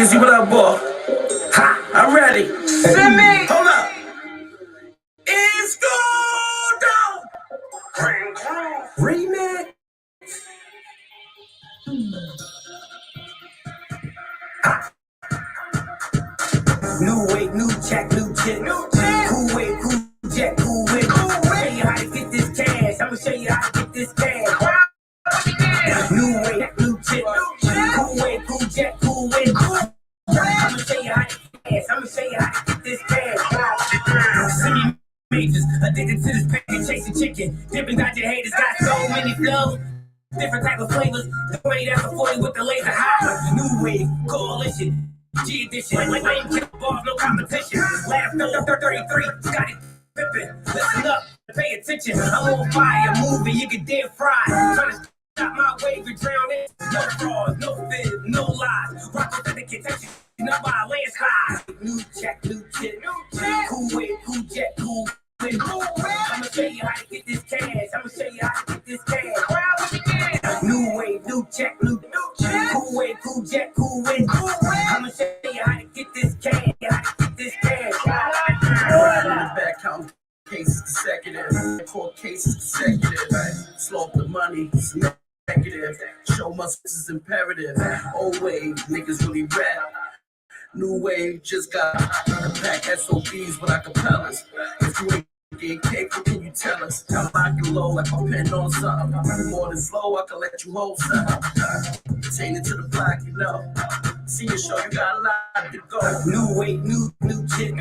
Lizzy, what up, boy? Ha, I'm ready. Send me. Hold up. It's go down. Remix. New wave, new check, new chip. Cool wave, cool jet, cool whip. I'ma show you how to get this cash. I'ma show you how to get this cash. New wave, new chip. Cool wave, cool jet, cool whip. I'ma show you how to get cash. I'ma show you how to get this cash. See me majors, addicted to this pain, chasing chicken. Dipping out your haters, got so many flows. Different type of flavors. The way that's a 40 with the laser high. New wave, coalition. G edition, like lame kick balls, no competition. Laugh, 33, Scotty Pippen. Listen up, pay attention. I'm on fire, moving, you get dead fried. Trying to stop my wave and drown it. No frauds, no fib, no lies. Rock authentic attention, not by a landslide. New check, new tip. Cool wave, cool jet, cool wave. I'ma show you how to get this cash. I'ma show you how to get this cash. New wave, new check, new cool wave, cool jet, cool wave. I'ma show you how to get this cash. How to get this cash. In the back, counting cases consecutive. Court cases consecutive. Slow up the money, it's negative. Show must is imperative. Old wave, niggas really rap. New wave just got a pack SOBs with acapellas. If you ain't getting cake, what can you tell us? I lock you low like my pen on something. More than slow, I can let you hold something. Pertain it to the block, you know. See your show, you got a lot to go. New wave, new chick.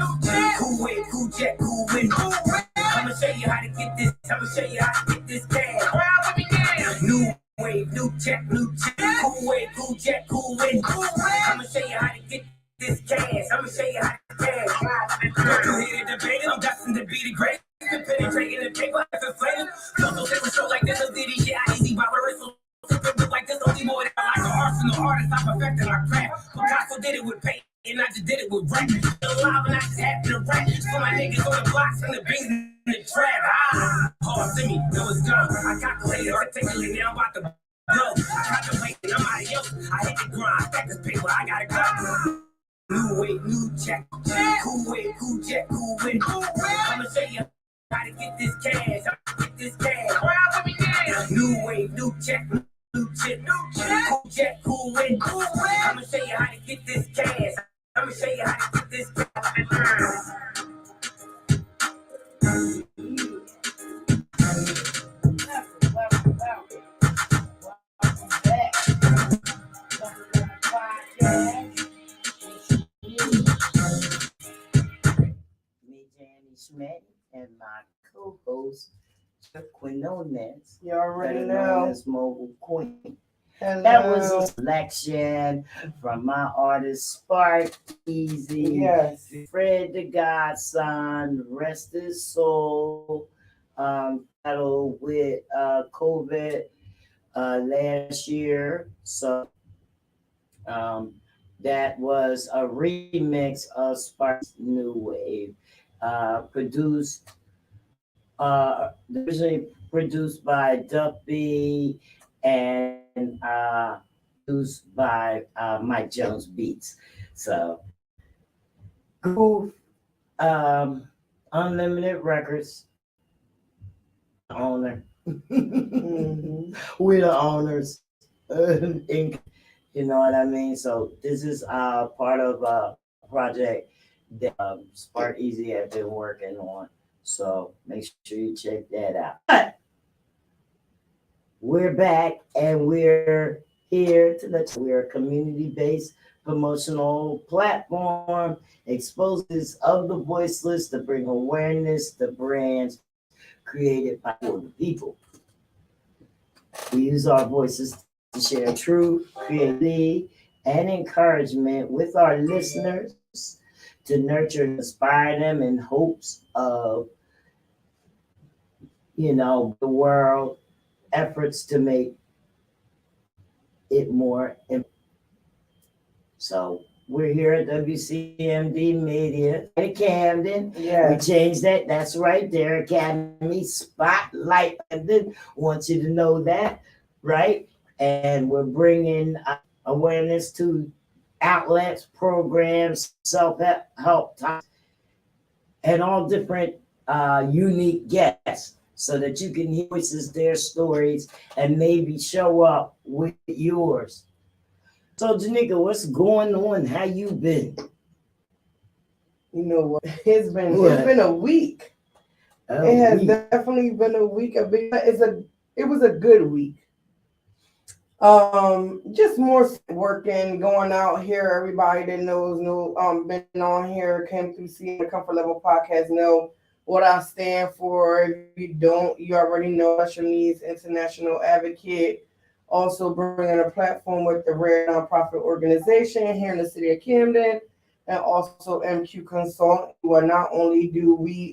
Cool wave, cool jet, cool wind. I'ma show you how to get this. I'ma show you how to get this cash. New wave, new check, new chick. Cool wave, cool jet, cool wind. I'ma show you how to get this cash. I'ma show you how to cash. Don't you hear the debate? I'm destined to be the great. Been penetrating the paper, I've inflated. Don't say a show like this, a ditty, yeah, easy by the whistle. Like this, only more than like an arsenal artist. I'm perfecting our craft. Picasso did it with paint, and I just did it with rap. Still alive, and I just happen to rap. So my niggas on the blocks and the beans in the trap. Hard to me, it was gone. I calculated, articulate, now I'm about to blow. I contemplate, and I'm out of yo. I hit the grind, stack this paper, I gotta go. New wave, new check. Cool wave, cool jet, cool wind. I'ma show you how to get this cash. I'ma get this cash. New wave, new check. New chip, cool jet, cool wind. I'ma show you how to get this cash. I'ma show you how to get this cash. Me, Danny Schmidt, and my co-host, QUINONES. You already known know. as MOGUL Queen. Hello. That was a selection from my artist Spark Easy. Yes. Fred the Godson, rest his soul. Battled with COVID last year. So that was a remix of Spark's New Wave. Originally produced by Duffy and produced by Mike Jones Beats. So, Groove, Unlimited Records, owner. We're the owners. You know what I mean? So this is part of a project that Spark Easy have been working on. So make sure you check that out. But we're back and we're here we're a community-based promotional platform, exposes of the voiceless to bring awareness to brands created by the people. We use our voices to share truth, creativity, and encouragement with our listeners to nurture and inspire them in hopes of, the world, efforts to make it more. So we're here at WCMD Media in Camden. Yeah. We changed that. That's right there, Academy Spotlight. And then want you to know that, right? And we're bringing awareness to outlets, programs, self-help types, and all different unique guests so that you can hear voices, their stories, and maybe show up with yours. So, JERNICA, what's going on? How you been? You know what? It's been a week. It has definitely been a week. It was a good week. Just more working, going out here. Everybody that been on here, came through seeing the Comfort Level podcast, know what I stand for. If you don't, you already know Special Needs International Advocate. Also bringing a platform with the Rare Nonprofit Organization here in the city of Camden, and also MQ Consult, where not only do we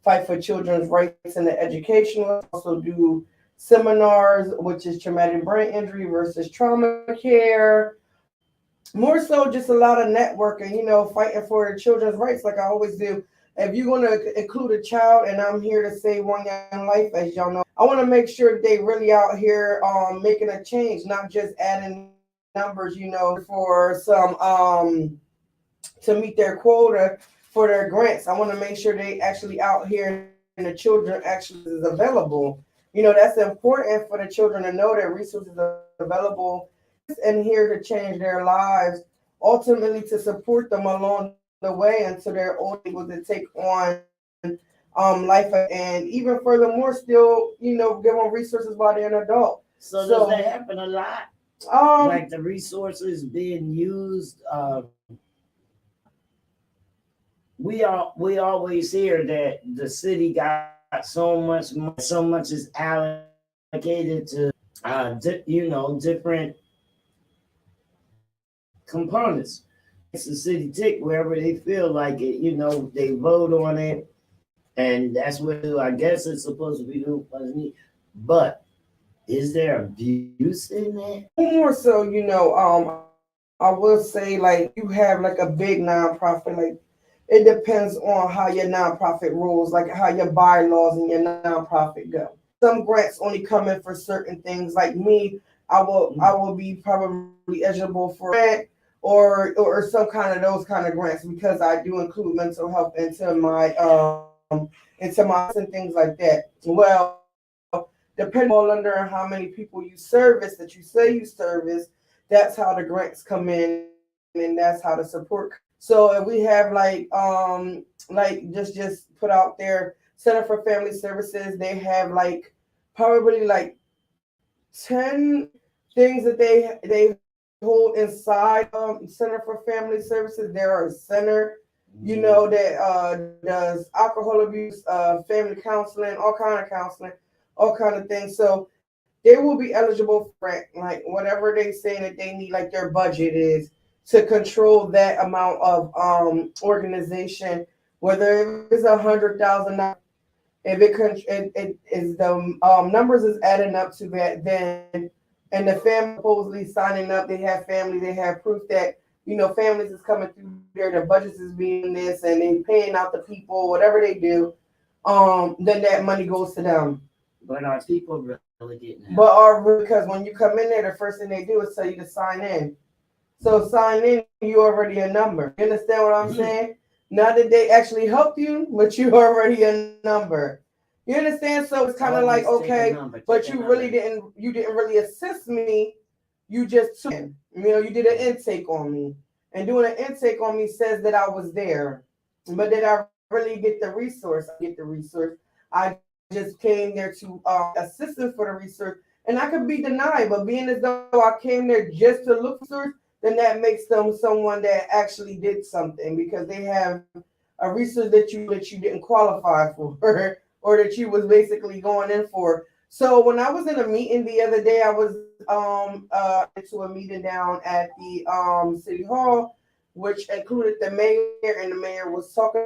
fight for children's rights in the education, we also do seminars, which is traumatic brain injury versus trauma care. More so, just a lot of networking, fighting for the children's rights, like I always do. If you're going to include a child, and I'm here to save one young life, as y'all know, I want to make sure they really out here making a change, not just adding numbers, for some to meet their quota for their grants. I want to make sure they actually out here and the children actually is available. That's important for the children to know that resources are available and here to change their lives, ultimately to support them along the way until they're old, able to take on life, and even furthermore, still, give them resources while they're an adult. So does that happen a lot? Like the resources being used. We always hear that the city got so much is allocated to different components. It's the city tick wherever they feel like it. They vote on it, and that's what I guess it's supposed to be doing. But is there abuse in that? More so, I will say, like, you have like a big nonprofit, like it depends on how your nonprofit rules, like how your bylaws and your nonprofit go. Some grants only come in for certain things. Like me, I will be probably eligible for grant or some kind of those kind of grants, because I do include mental health into my and things like that. Well, depending on under how many people you service that you say you service, that's how the grants come in, and that's how the support. So if we have like just put out there, Center for Family Services, they have like probably like 10 things that they hold inside Center for Family Services. There are a center, that does alcohol abuse, family counseling, all kind of counseling, all kind of things. So they will be eligible for like whatever they say that they need, like their budget is to control that amount of organization, whether it's $100,000. If it is the numbers is adding up to that, then and the family supposedly signing up, they have family, they have proof that families is coming through there, their budgets is being this, and they paying out the people, whatever they do, then that money goes to them. But are people really getting that? Because when you come in there, the first thing they do is tell you to sign in. So sign in, you already a number. You understand what I'm saying? Not that they actually helped you, but you already a number. You understand? So it's kind of like, okay, but you didn't really assist me. You just took, you did an intake on me. And doing an intake on me says that I was there. But did I really get the resource? I get the resource. I just came there to assistance for the research. And I could be denied, but being as though I came there just to look for research, then that makes them someone that actually did something, because they have a research that you didn't qualify for or that you was basically going in for. So when I was in a meeting the other day, I was to a meeting down at the city hall, which included the mayor, and the mayor was talking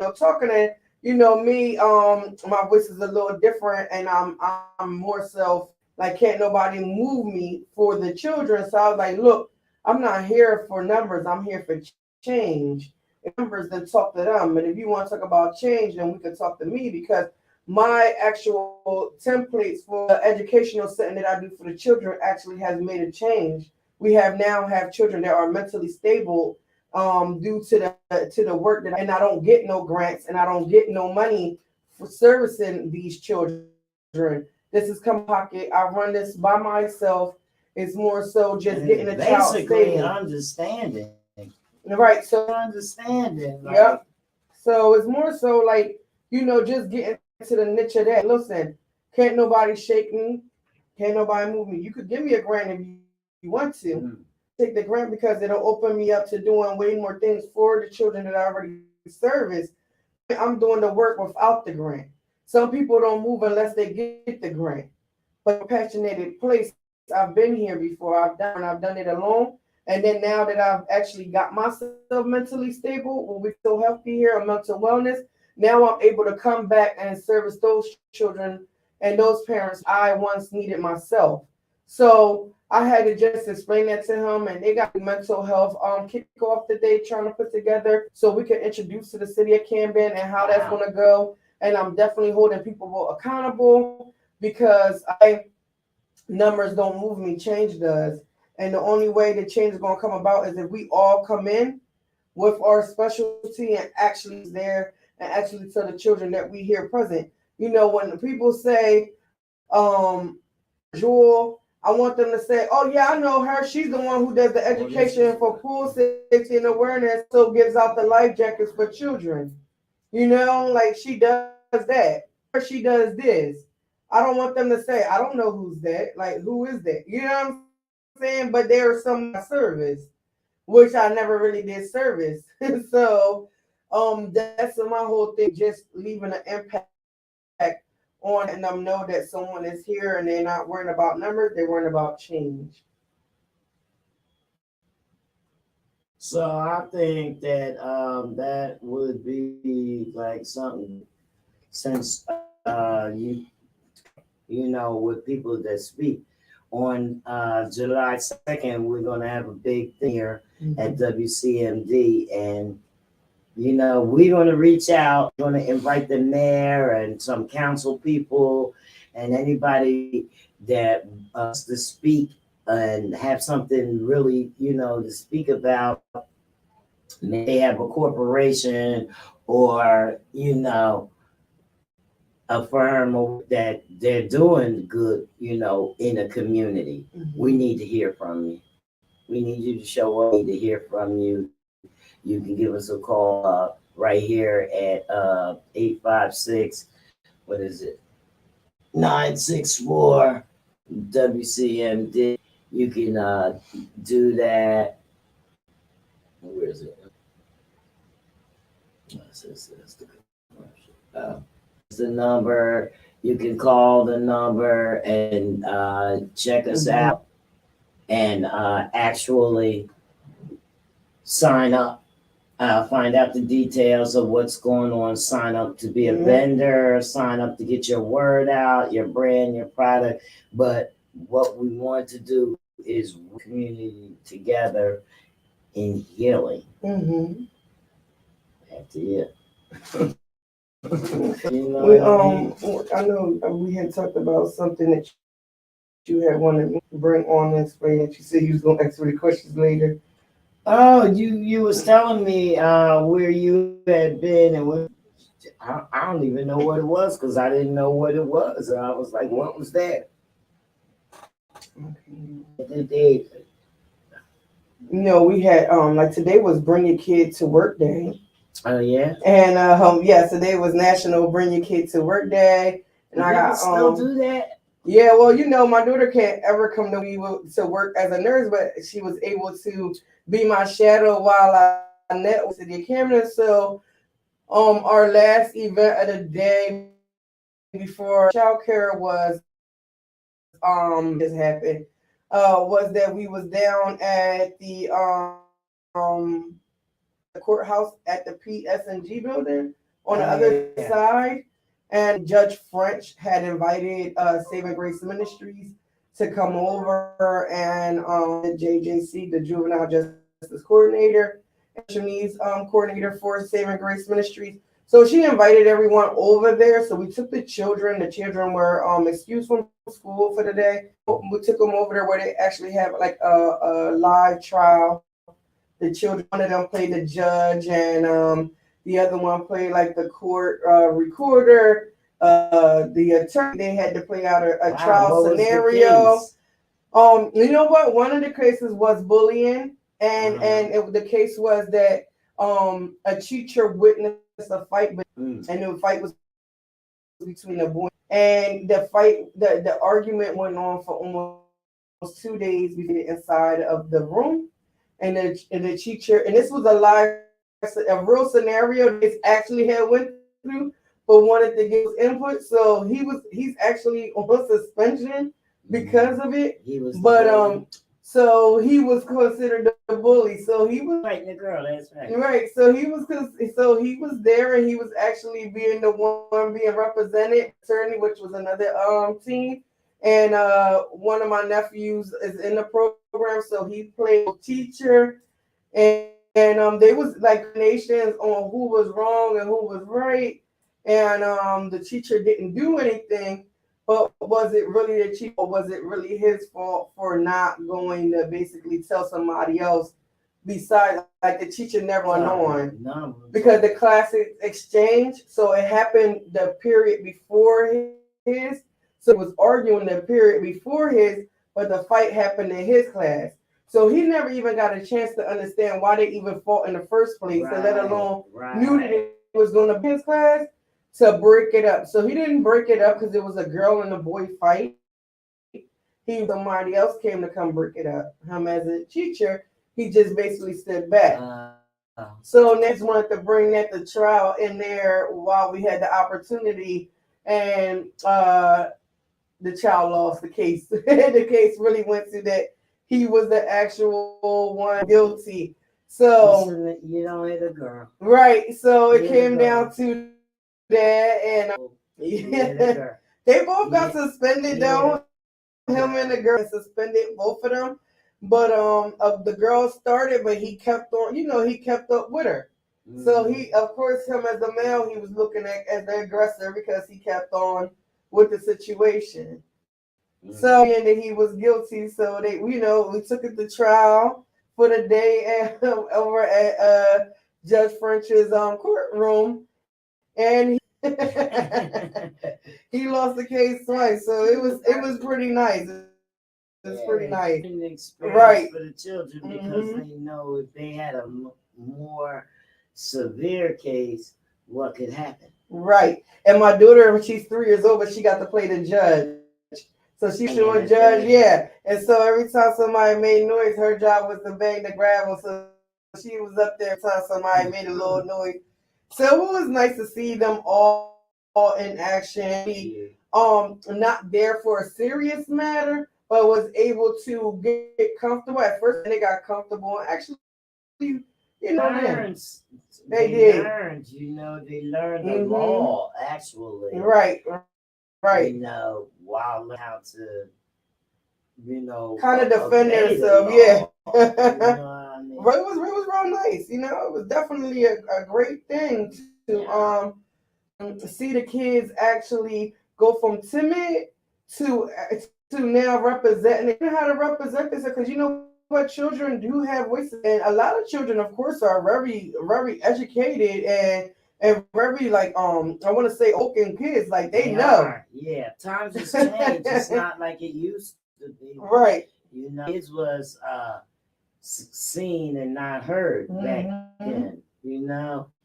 and me, my voice is a little different, and I'm more so like can't nobody move me for the children. So I was like, look, I'm not here for numbers. I'm here for change. If numbers, then talk to them. And if you want to talk about change, then we can talk to me, because my actual templates for the educational setting that I do for the children actually has made a change we have children that are mentally stable due to the work that, and I don't get no grants and I don't get no money for servicing these children. This is come pocket. I run this by myself. It's more so just getting a child basically stable. understanding. Right. So Understanding. Like, yep. So it's more so like, just getting to the niche of that. Listen, can't nobody shake me. Can't nobody move me. You could give me a grant if you want to. Take the grant because it'll open me up to doing way more things for the children that I already service. I'm doing the work without the grant. Some people don't move unless they get the grant. But a passionate place, I've been here before. I've done it alone. And then now that I've actually got myself mentally stable, when we're so healthy here, mental wellness, now I'm able to come back and service those children and those parents I once needed myself. So I had to just explain that to him, and they got mental health kick off that they trying to put together so we can introduce to the city of Camden and how that's going to go. And I'm definitely holding people accountable because numbers don't move me, change does. And the only way the change is going to come about is if we all come in with our specialty and actually there and actually tell the children that we here present. When the people say, Jewel, I want them to say, oh yeah, I know her. She's the one who does the education for pool safety and awareness, so gives out the life jackets for children. Like she does that. Or she does this. I don't want them to say, I don't know who's that. Like, who is that? You know what I'm saying? But there's some service, which I never really did service. So that's my whole thing, just leaving an impact on and them know that someone is here and they're not worrying about numbers, they're worrying about change. So I think that that would be like something, since with people that speak on July 2nd, we're gonna have a big thing here at WCMD, and we're gonna reach out, gonna invite the mayor and some council people and anybody that wants to speak and have something really, to speak about. They have a corporation or, a firm that they're doing good, in a community. We need to hear from you. We need you to show up. We need to hear from you. You can give us a call right here at 856, what is it? 964 WCMD. You can do that. Where is it? It's the number. You can call the number and check us out and actually sign up. Find out the details of what's going on. Sign up to be a vendor. Sign up to get your word out, your brand, your product. But what we want to do is community together in healing. That's it. I know we had talked about something that you had wanted me to bring on and explain that you said you was gonna ask me the questions later. Oh, you was telling me where you had been and what. I don't even know what it was because I didn't know what it was. I was like, what was that? We had like today was Bring Your Kid to Work Day. Oh yeah. And today was National Bring Your Kid to Work Day. And I got still do that. Yeah, well, my daughter can't ever come to me to work as a nurse, but she was able to be my shadow while I net with the camera. So our last event of the day before childcare was just happened was that we was down at the courthouse at the PS&G building on the other side, and Judge French had invited Saving Grace Ministries to come over, and the JJC, the Juvenile Justice Coordinator, and coordinator for Saving Grace Ministries, So she invited everyone over there. So we took the children. The children were excused from school for the day. We took them over there where they actually have like a live trial. The children, one of them played the judge, and the other one played like the court recorder. The attorney, they had to play out a trial scenario. You know what? One of the cases was bullying, and the case was that a teacher witnessed a fight, and the fight was between the boys, and the argument went on for almost 2 days. We did it inside of the room, and the teacher, and this was a real scenario this actually had went through, but wanted to give input. So he's actually on suspension because of it. So he was considered the bully. So he was fighting the girl. That's right. Right. So he was there, and he was actually being the one being represented, attorney, which was another team. And one of my nephews is in the program, so he played teacher, and they was like nations on who was wrong and who was right, and the teacher didn't do anything. But was it really the teacher, or was it really his fault for not going to basically tell somebody else? Besides, like the teacher never went on because the class exchange. So it happened the period before his. So it was arguing the period before his, but the fight happened in his class. So he never even got a chance to understand why they even fought in the first place, and let alone knew that it was going to be his class to break it up. So he didn't break it up because it was a girl and a boy fight. Somebody else came to come break it up. Him as a teacher, he just basically stood back. So next wanted to bring that to trial in there while we had the opportunity, and the child lost the case. The case really went to that he was the actual one guilty. So you don't hit a girl, right? So it came down to that, and they both got suspended though. Him and the girl suspended, both of them. But the girl started, but he kept on. He kept up with her. So he, of course, him as a male, he was looking at as the aggressor because he kept on with the situation. So and that he was guilty. So they, we took it to trial for the day over at Judge French's courtroom, and he lost the case twice. So it was pretty nice. It's pretty nice, right, for the children, because they know if they had a more severe case, what could happen. Right. And my daughter, she's 3 years old, but she got to play the judge. So she's doing judge, yeah. And so every time somebody made noise, her job was to bang the gravel. So she was up there every time somebody made a little noise. So it was nice to see them all in action. Not there for a serious matter, but was able to get comfortable. At first, they got comfortable. Actually, they learned. They learned the law, actually. Right. While learning how to, kind of defend themselves. Yeah. I mean? Right. It was real nice. It was definitely a great thing to see the kids actually go from timid to now representing. They know how to represent this, because what, children do have voices, and a lot of children, of course, are very, very educated and very I want to say open kids, like they know. Yeah, times has changed. It's not like it used to be. Right. Kids was seen and not heard back then.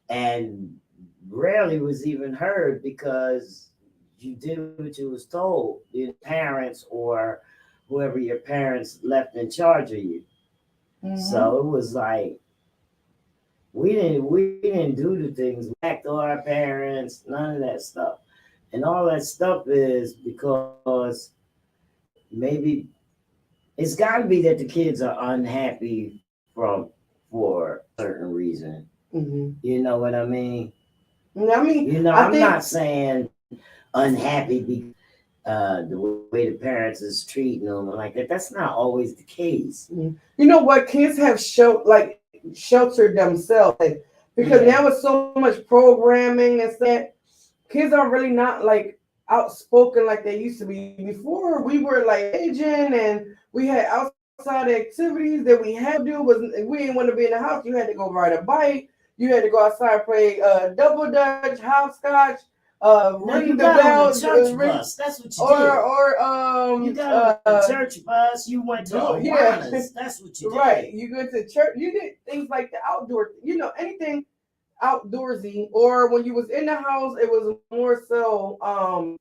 And rarely was even heard because you did what you was told. Your parents or whoever your parents left in charge of you. So it was like we didn't do the things back to our parents, none of that stuff. And all that stuff is because maybe it's got to be that the kids are unhappy for a certain reason. You know what I mean? I'm not saying unhappy because the way the parents is treating them like that. That's not always the case. You know what? Kids have sheltered themselves. because now it's so much programming and stuff. Kids are really not like outspoken like they used to be. Before we were like aging and we had outside activities that we had to do. Was we didn't want to be in the house. You had to go ride a bike. You had to go outside and play double dutch, hopscotch, No, ring you the got bell, on the church bus. That's what you did. or You got on the church bus. You went to Awanas. That's what you did. Right. You go to church. You did things like the outdoor. Anything outdoorsy. Or when you was in the house, it was more so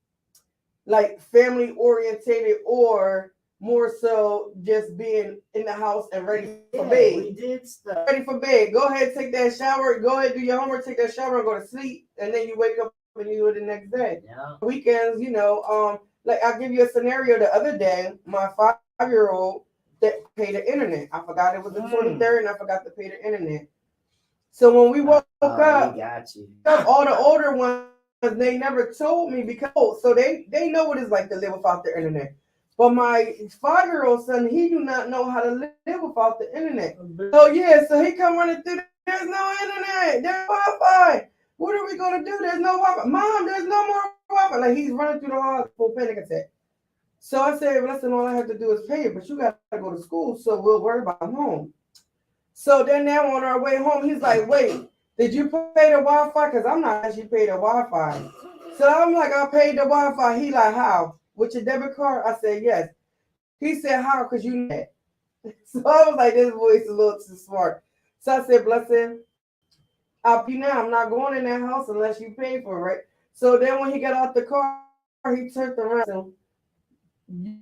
like family orientated, or more so just being in the house and ready for bed. We did stuff. Ready for bed. Go ahead, take that shower. Go ahead, do your homework, take that shower, and go to sleep. And then you wake up and you do it the next day. Yeah. Weekends, like I'll give you a scenario. The other day, my 5-year-old that paid the internet. I forgot it was the 23rd, and I forgot to pay the internet. So when we woke up, got you. all the older ones, they never told me because so they know what it's like to live without the internet. But my 5-year-old son, he do not know how to live without the internet. So he come running through. There's no internet. There's Wi-Fi. What are we gonna do? There's no Wi-Fi. Mom, there's no more Wi-Fi. Like he's running through the hall full panic attack. So I said, listen, all I have to do is pay it, but you gotta go to school, so we'll worry about home. So then now on our way home, he's like, wait, did you pay the Wi-Fi? Because I'm not actually paid the Wi-Fi. So I'm like, I paid the Wi-Fi. He like, how? With your debit card? I said, yes. He said, how? Because you know that. So I was like, this boy's a little too smart. So I said, blessing, I'll pay now. I'm not going in that house unless you pay for it, right? So then when he got out the car, he turned around and said,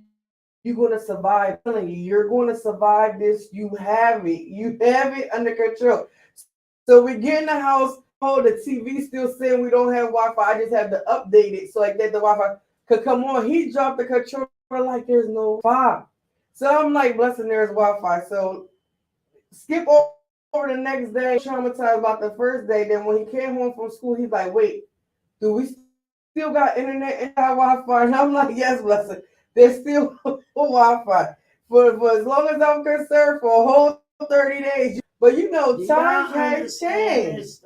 you're going to survive. I'm telling you, you're going to survive this. You have it. You have it under control. So we get in the house. Oh, the TV still saying we don't have Wi-Fi. I just have to update it so like that the Wi-Fi could come on. He dropped the controller like there's no Wi-Fi. So I'm like, blessing, there's Wi-Fi. So skip over the next day, traumatized about the first day. Then when he came home from school, he's like, wait, do we still got internet and Wi-Fi? And I'm like, yes, blessing. There's still Wi-Fi for as long as I'm concerned, for a whole 30 days. But time has changed.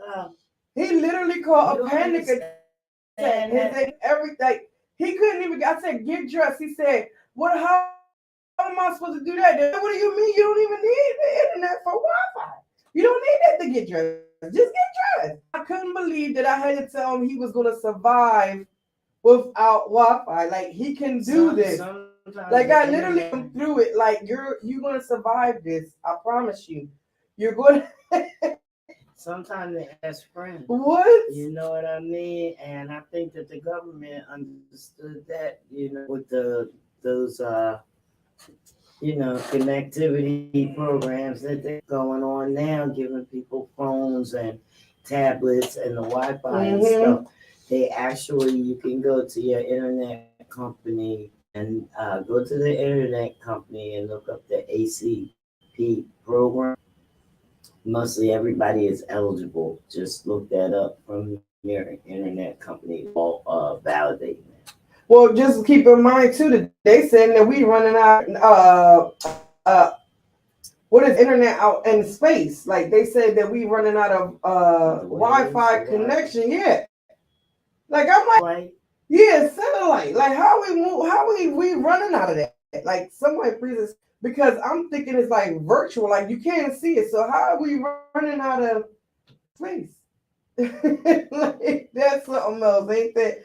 He literally called a panic attack. Everything. He couldn't even. I said, get dressed. He said, what? How am I supposed to do that? What do you mean? You don't even need the internet for Wi-Fi. You don't need that to get dressed. Just get dressed. I couldn't believe that I had to tell him he was going to survive without Wi-Fi. Like he can do this. Like I literally went through it. Like you're gonna survive this. I promise you. You're going to sometimes they ask friends. What? You know what I mean? And I think that the government understood that, with those connectivity programs that they're going on now, giving people phones and tablets and the Wi-Fi and stuff. They actually, you can go to your internet company and go to the internet company and look up the ACP program. Mostly everybody is eligible. Just look that up from your internet company. All validating it. Well, just keep in mind too that they saying that we running out. What is internet out in space? Like they said that we running out of Wi-Fi connection. Yeah. Like I'm like, yeah, satellite. Like how we running out of that? Like somebody please, because I'm thinking it's like virtual, like you can't see it. So how are we running out of space? Like, that's something else, ain't that?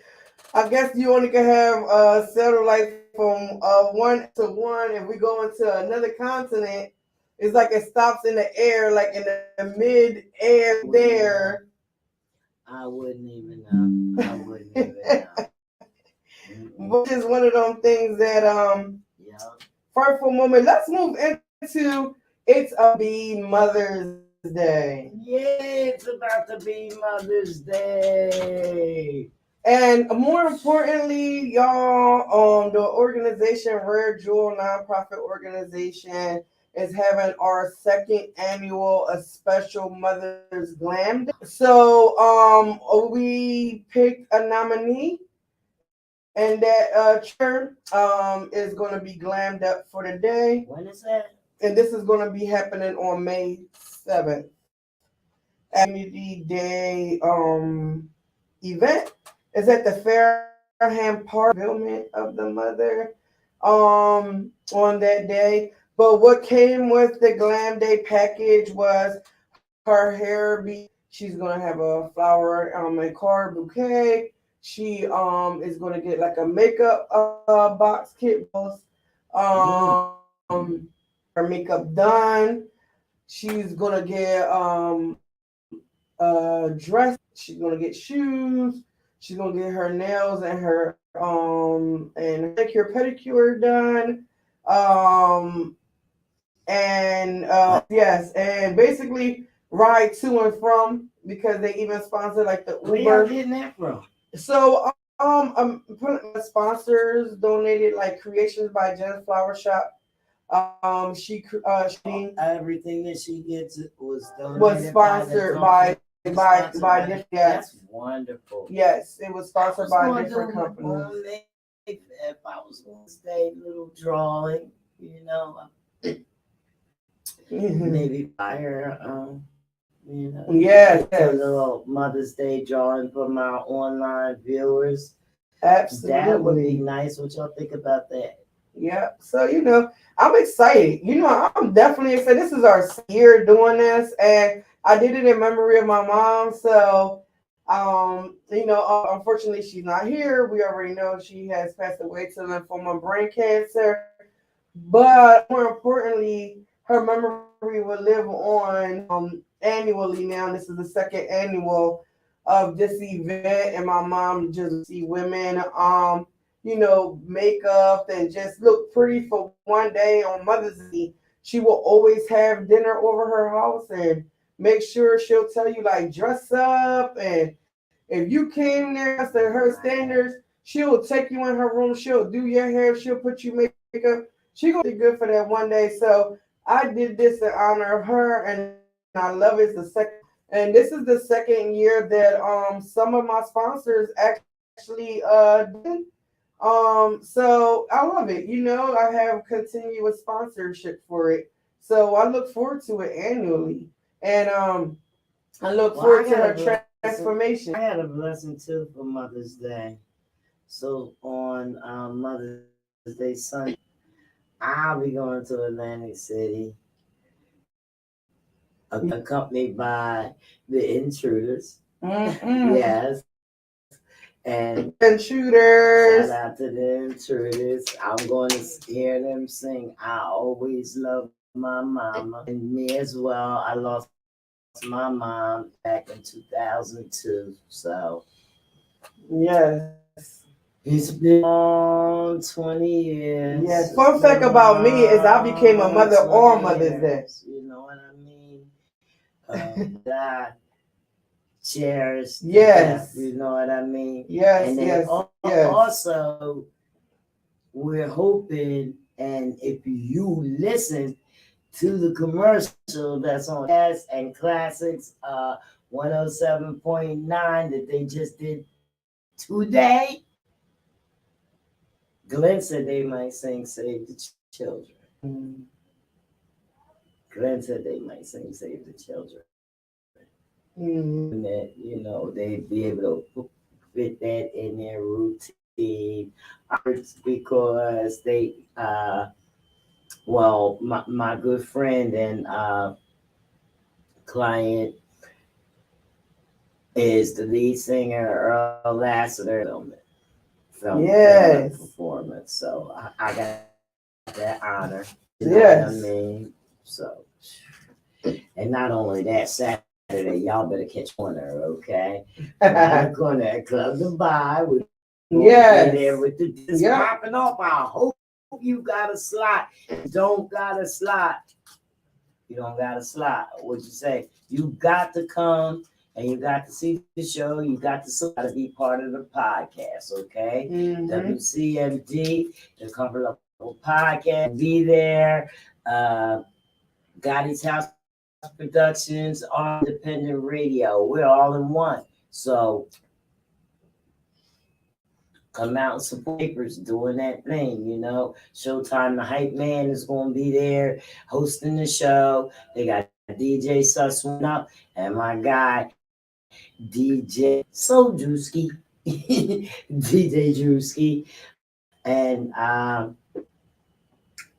I guess you only can have satellite from one to one. If we go into another continent, it's like it stops in the air, like in the mid-air there. I wouldn't even know. Which is one of them things that First moment. Let's move into it's a be Mother's Day. Yeah, it's about to be Mother's Day. And more importantly, y'all, the organization Rare Jewel nonprofit organization is having our second annual a special Mother's Glam Day. So we picked a nominee, and that chair is going to be glammed up for the day. When is that? And this is going to be happening on May 7th. Community Day event. It's at the Fareham Park fulfillment of the mother on that day. But what came with the Glam Day package was her hair be she's gonna have a flower and card bouquet. She is gonna get like a makeup box kit her makeup done. She's gonna get a dress. She's gonna get shoes. She's gonna get her nails and manicure pedicure done. And yes, and basically ride to and from because they even sponsor like the Where y'all Uber. getting that from? So sponsors donated like creations by Jen's Flower Shop. Everything that she gets was Was donated sponsored by different. Yes, That's wonderful. yes, it was I sponsored was by going to do different my companies. homemade, if I was going to stay little drawing, maybe fire, Yes, a little Mother's Day drawing for my online viewers. absolutely. That would be nice. What y'all think about that? Yeah. So, I'm excited. I'm definitely excited. This is our year doing this, and I did it in memory of my mom. So, unfortunately, she's not here. We already know she has passed away to lymphoma brain cancer. But more importantly, her memory will live on annually now. This is the second annual of this event, and my mom just see women makeup and just look pretty for one day on Mother's Day. She will always have dinner over her house and make sure she'll tell you like dress up, and if you came there to her standards, she'll take you in her room, she'll do your hair, she'll put you makeup. She gonna be good for that one day. So I did this in honor of her, and I love it. It's the second, and this is the second year that some of my sponsors actually did. So I love it. I have continuous sponsorship for it. So I look forward to it annually. And I look forward to her transformation. I had a blessing too for Mother's Day. So on Mother's Day Sunday, I'll be going to Atlantic City, accompanied by the Intruders. Yes. And Intruders. Shout out to the Intruders. I'm going to hear them sing I Always Love My Mama. And me as well. I lost my mom back in 2002. So, yes. It's been 20 years. Yes. Fun fact about me is I became a mother on Mother's Day. You know what I mean? That cherished. Yes. You know what I mean? Yes. And then yes. Also, we're hoping, and if you listen to the commercial that's on Yes and Classics 107.9 that they just did today, Glenn said they might sing Save the Children. Glenn said they might sing Save the Children. That, they'd be able to fit that in their routine. Because they, my good friend and client is the lead singer, Earl Lassiter, film performance. So I got that honor. You know what I mean? So, and not only that, Saturday, y'all better catch Corner, okay? Corner at Club Dubai. We'll be there with the disc popping off. I hope you got a slot. Don't got a slot. You don't got a slot. What'd you say? You got to come and you got to see the show. You got to be part of the podcast, okay? WCMD, the Comfort Level Podcast, be there. Gotti's House Productions, on Independent Radio. We're all in one. So come out and support papers doing that thing, Showtime, the hype man is going to be there hosting the show. They got DJ Suswin up and my guy DJ Drewski, DJ Drewski, and I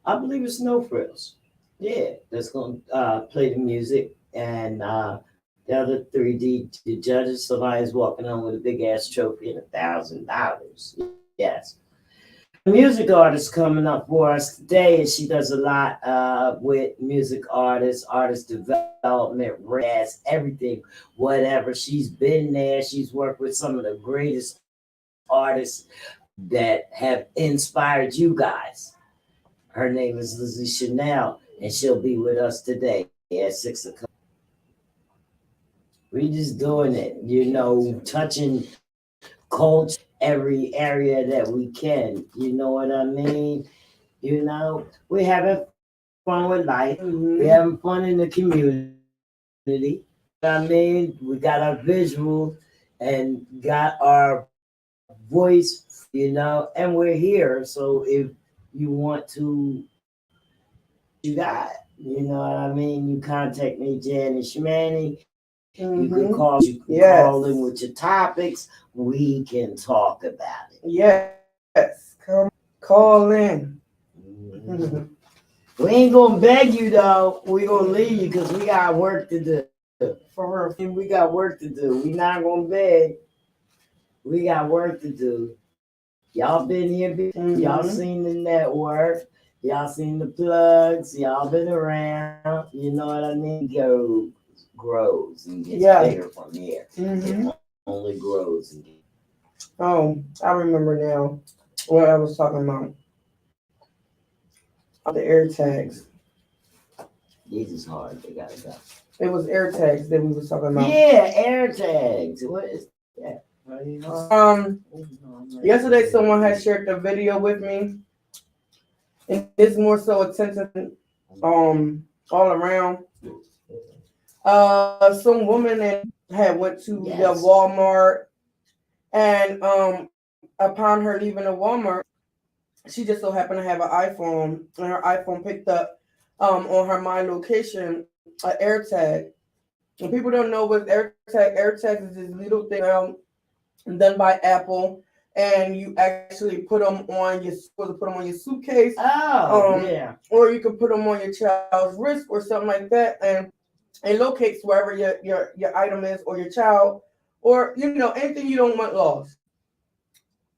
believe it's No Frills. Yeah, that's gonna play the music, and the other three the judges. Somebody's walking on with a big ass trophy and $1,000. Yes. Music artist coming up for us today, and she does a lot with music artists, artist development, ras, everything, whatever. She's been there. She's worked with some of the greatest artists that have inspired you guys. Her name is Lizzy Chanel, and she'll be with us today at 6 o'clock. We just doing it, touching culture, every area that we can. You know what I mean? We're having fun with life. We're having fun in the community. I mean, we got our visual and got our voice, and we're here. So if you want to, you got, you know what I mean? You contact me, Janice Shmani. You can call. You can call in with your topics. We can talk about it. Yes, come call in. We ain't gonna beg you though. We gonna leave you because we got work to do. For real, we got work to do. We not gonna beg. We got work to do. Y'all been here. Y'all seen the network. Y'all seen the plugs. Y'all been around. You know what I mean? Grows and gets bigger from here. It only grows and gets. Oh, I remember now what I was talking about. The air tags. These is hard. They gotta go. It was air tags that we was talking about. Yeah, air tags. What is that? Yesterday someone had shared the video with me, and it's more so attention all around. Some woman had went to the Walmart, and upon her leaving the Walmart, she just so happened to have an iPhone, and her iPhone picked up on her My Location an AirTag. And people don't know what AirTag. AirTag is this little thing done by Apple, and you actually put them on your suitcase. Or you can put them on your child's wrist or something like that, and it locates wherever your item is or your child, or anything you don't want lost.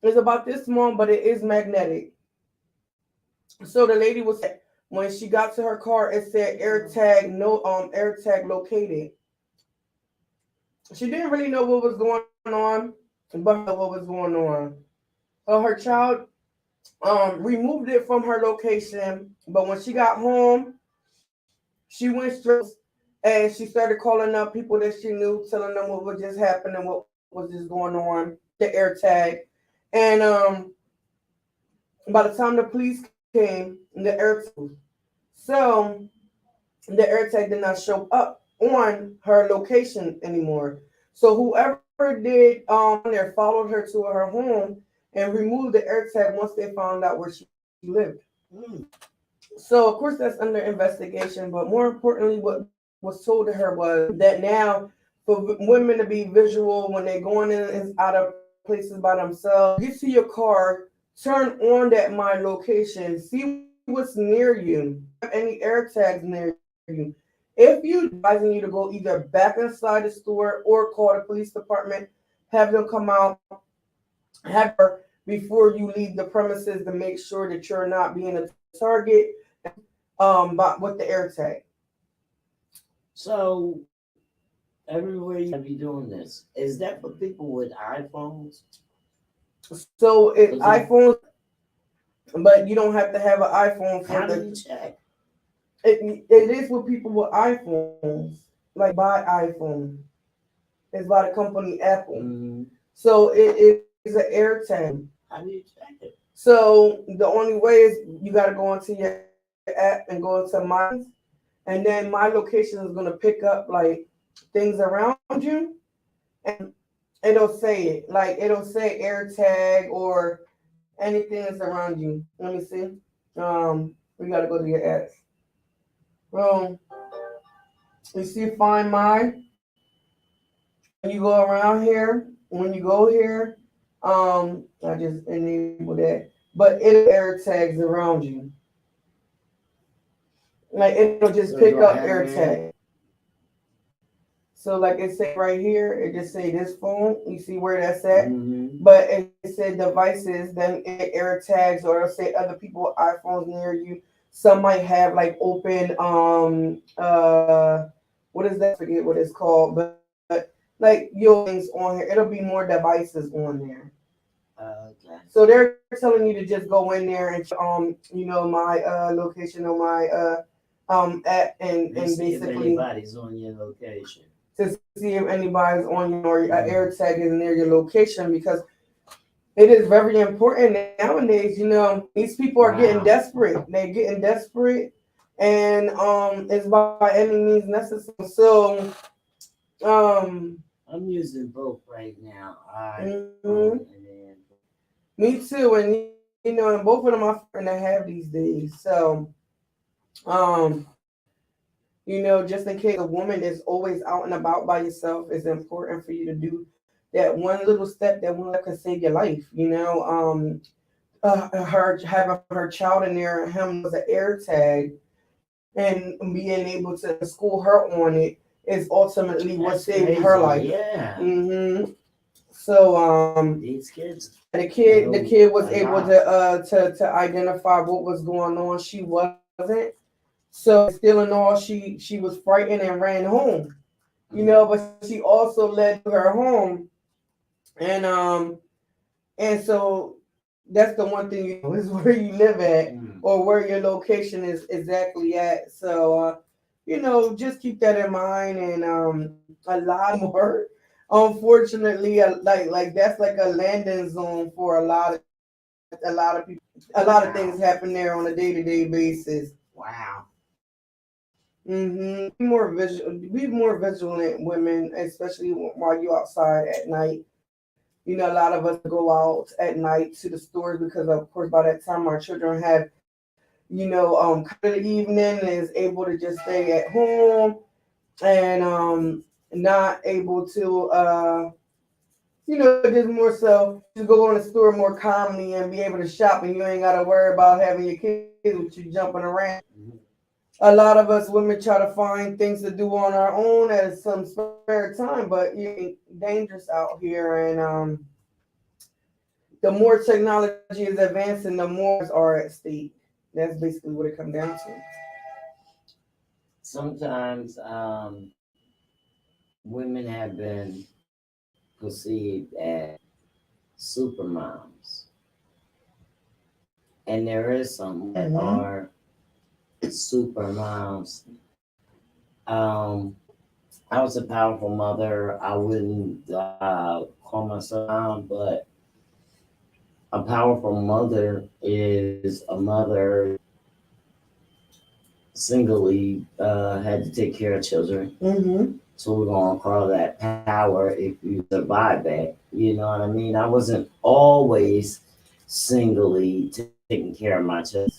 It's about this small, but it is magnetic. So the lady was, when she got to her car, it said AirTag, AirTag located. She didn't really know what was going on, but what was going on. Her child removed it from her location, but when she got home, she went straight and she started calling up people that she knew, telling them what was just happening, what was just going on, the AirTag. And by the time the police came, the AirTag did not show up on her location anymore. So whoever did there followed her to her home and removed the AirTag once they found out where she lived. So of course that's under investigation, but more importantly, what was told to her was that now for women to be visual when they're going in and out of places by themselves, get to your car, turn on that My Location, see what's near you, any AirTags near you. If you advising you to go either back inside the store or call the police department, have them come out, have her before you leave the premises to make sure that you're not being a target with the AirTag. So everywhere you be doing this, is that for people with iPhones? So it's iPhones, but you don't have to have an iPhone for How do you check? It is with people with iPhones, like by iPhone. It's by the company Apple. So it is an AirTag. How do you check it? So the only way is you got to go into your app and go into mine, and then My Location is going to pick up like things around you, and it'll say it. Like it'll say AirTag or anything that's around you. Let me see. We got to go to your apps. You see Find My. When you go around here, when you go here, I just enable that. But it'll air tags around you. Like it'll just So pick do I up have air it in? tag. So like it say right here, it just say this phone. You see where that's at? Mm-hmm. But it said devices, then it air tags, or it'll say other people iPhones near you. Some might have like open what is that? I forget what it's called, but like your things on here. It'll be more devices on there. Okay. So they're telling you to just go in there and my location on my app And and see if basically anybody's on your location. to see if anybody's on your or air Mm-hmm. tag is near your location because it is very important nowadays. These people are getting Wow. desperate. They're getting desperate, and it's by any means necessary. So, I'm using both right now, mhm, iPhone and Android. me too. And both of them are fun to have these days. So, um, just in case a woman is always out and about by yourself, it's important for you to do that one little step. That one step can save your life. Her having her child in there, him was an air tag, and being able to school her on it is ultimately what That's saved her life. crazy. Yeah. So These kids the kid know was able a to lot. identify what was going on. She wasn't. So still in all, she was frightened and ran home. Mm. But she also led to her home, and so that's the one thing is where you live at Mm. or where your location is exactly at. So just keep that in mind, and a lot more. Unfortunately, like that's like a landing zone for a lot of people. A lot of things Wow. happen there on a day-to-day basis. Wow. Be more vigilant, women, especially while you're outside at night. A lot of us go out at night to the stores because, of course, by that time our children have, come to the evening and is able to just stay at home and not able to, just more so just go in the store more calmly and be able to shop, and you ain't got to worry about having your kids with you jumping around. Mhm. A lot of us women try to find things to do on our own at some spare time, but you dangerous out here, and the more technology is advancing, the more are at stake. That's basically what it comes down to. Sometimes women have been perceived as super moms, and there is some that Mm-hmm. are super moms. Um, I was a powerful mother. I wouldn't call myself a mom, but a powerful mother is a mother singly had to take care of children. Mm-hmm. So we're gonna call that power if you survive that. You know what I mean? I wasn't always singly taking care of my children.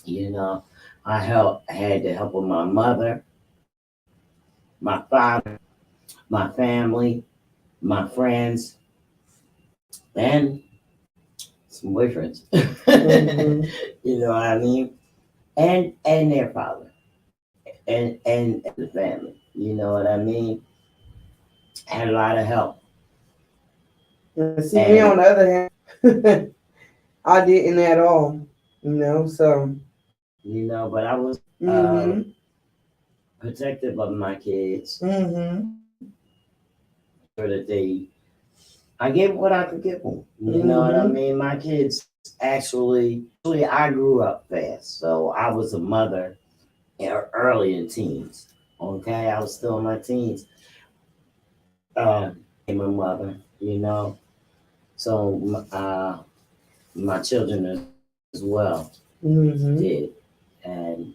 You know, I had the help of my mother, my father, my family, my friends, and some boyfriends. Mm-hmm. You know what I mean? And their father and the family. You know what I mean? Had a lot of help. And see, me on And the other hand, I didn't at all. So. but I was uh, Mm-hmm. protective of my kids, Mm-hmm. sure that I gave what I could give them. You know what I Mm-hmm. mean? My kids actually, I grew up fast, so I was a mother early in teens. Okay, I was still in my teens. Became a mother. So my children as well did, Mm-hmm. and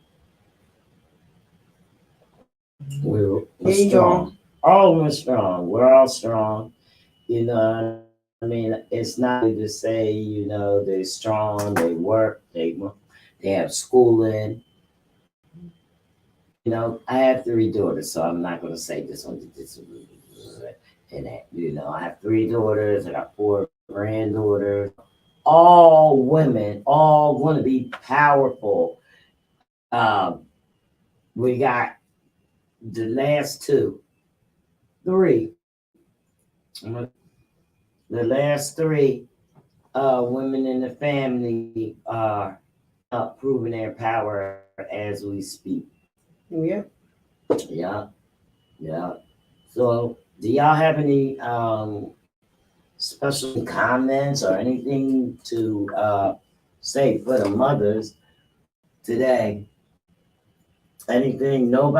we're Here you strong. go. All of us strong. We're all strong. You know what I mean? It's not easy to say, they're strong, they work, they have schooling, I have 3 daughters, so I'm not going to say this one did this and that. I have 3 daughters. I got 4 granddaughters. All women, all want to be powerful. Um, we got the last three. The last three women in the family are proving their power as we speak. Yeah. Yeah, yeah. So, do y'all have any special comments or anything to say for the mothers today? Anything? No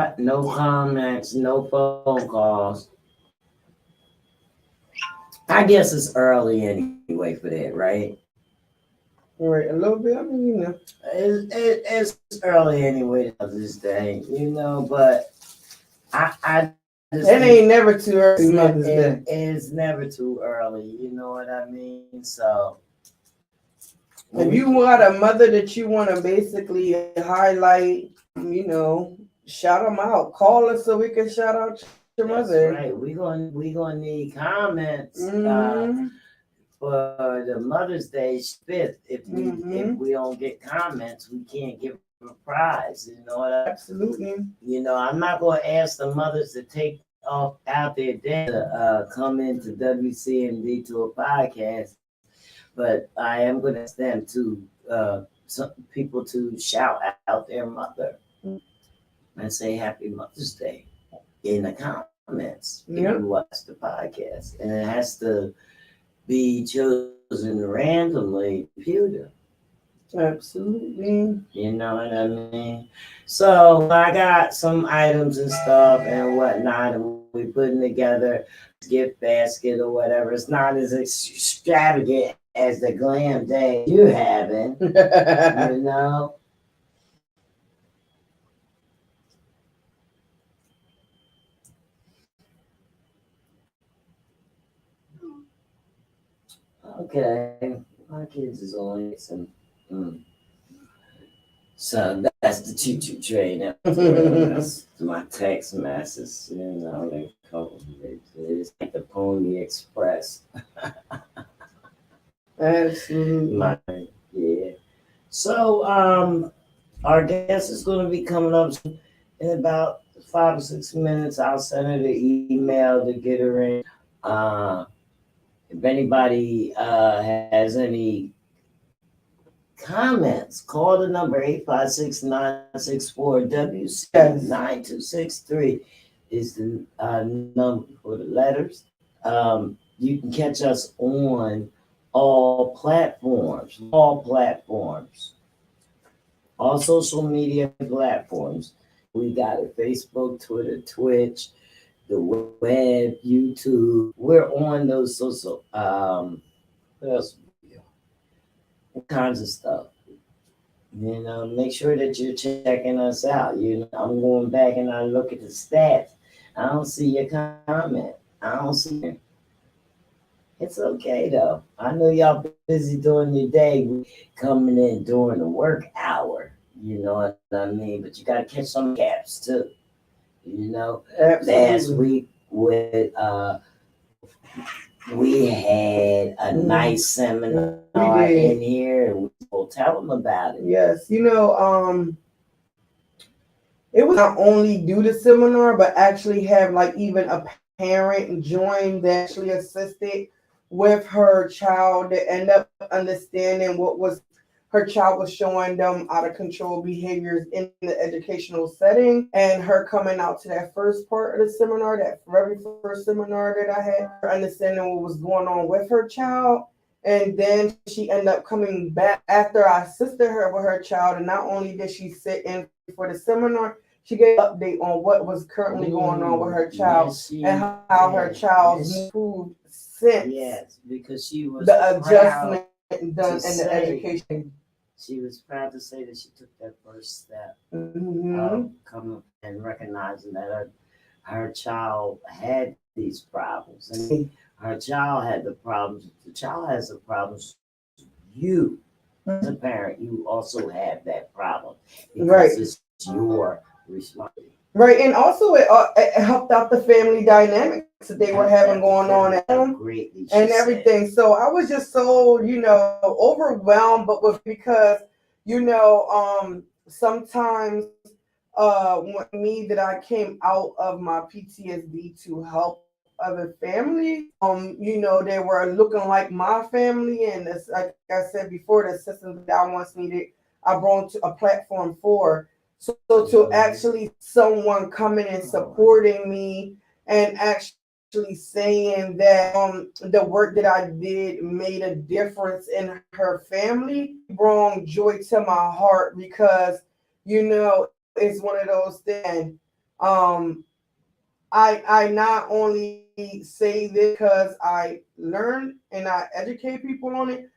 comments, no phone calls. I guess it's early anyway for that, right? Right, a little bit. I mean, It's early anyway this day, but I just it ain't never too early. Mother's Day. it's never too early, you know what I mean? So if you got a mother that you want to basically highlight, shout them out. Call us so we can shout out your mother. Right. We gonna need comments Mm-hmm. for the Mother's Day 5th. If Mm-hmm. we don't get comments, we can't give them a prize. You know what? Absolutely. I'm not gonna ask the mothers to take off out their day to come into WCMD to a podcast, but I am gonna ask them to some people to shout out their mother and say Happy Mother's Day in the comments if you watch the podcast, and it has to be chosen randomly, computer. Absolutely. You know what I mean? So I got some items and stuff and whatnot, and we putting together a gift basket or whatever. It's not as extravagant as the glam day you having, you know. Okay, my kids is only some. So that's the choo-choo train. That's my text messages. They call it's like the Pony Express. Absolutely. Yeah. So our guest is going to be coming up in about 5 or 6 minutes. I'll send her the email to get her in. If anybody has any comments, call the number 856-964-WC9263 is the number for the letters. You can catch us on all platforms, all social media platforms. We got it: Facebook, Twitter, Twitch, the web, YouTube. We're on those social what else? All kinds of stuff. Make sure that you're checking us out. I'm going back and I look at the stats. I don't see your comment. I don't see it. It's okay though. I know y'all busy during your day, coming in during the work hour. You know what I mean? But you gotta catch some gaps too. Last week we had a nice seminar in here, and we'll tell them about it. Yes, it was not only do the seminar, but actually have like even a parent join that actually assisted with her child to end up understanding what was her child was showing them out of control behaviors in the educational setting, and her coming out to that first part of the seminar, that very first seminar that I had, her understanding what was going on with her child. And then she ended up coming back after I assisted her with her child, and not only did she sit in for the seminar, she gave an update on what was currently going on with her child and how her child's improved since. Yes, because she was the adjustment done in the education. She was proud to say that she took that first step Mm-hmm. coming and recognizing that her child had these problems. And her child had the problems. The child has the problems. You, as a parent, you also have that problem because it's your responsibility. Right, and also it helped out the family dynamics that they were having going on at home Greatly, and everything. So I was just so, overwhelmed, but with because, sometimes when me that I came out of my PTSD to help other families, they were looking like my family, and it's, like I said before, the systems that I once needed, I brought to a platform for. So to actually someone coming and supporting me and actually saying that the work that I did made a difference in her family brought joy to my heart because it's one of those things. Um, I not only say this because I learn and I educate people on it,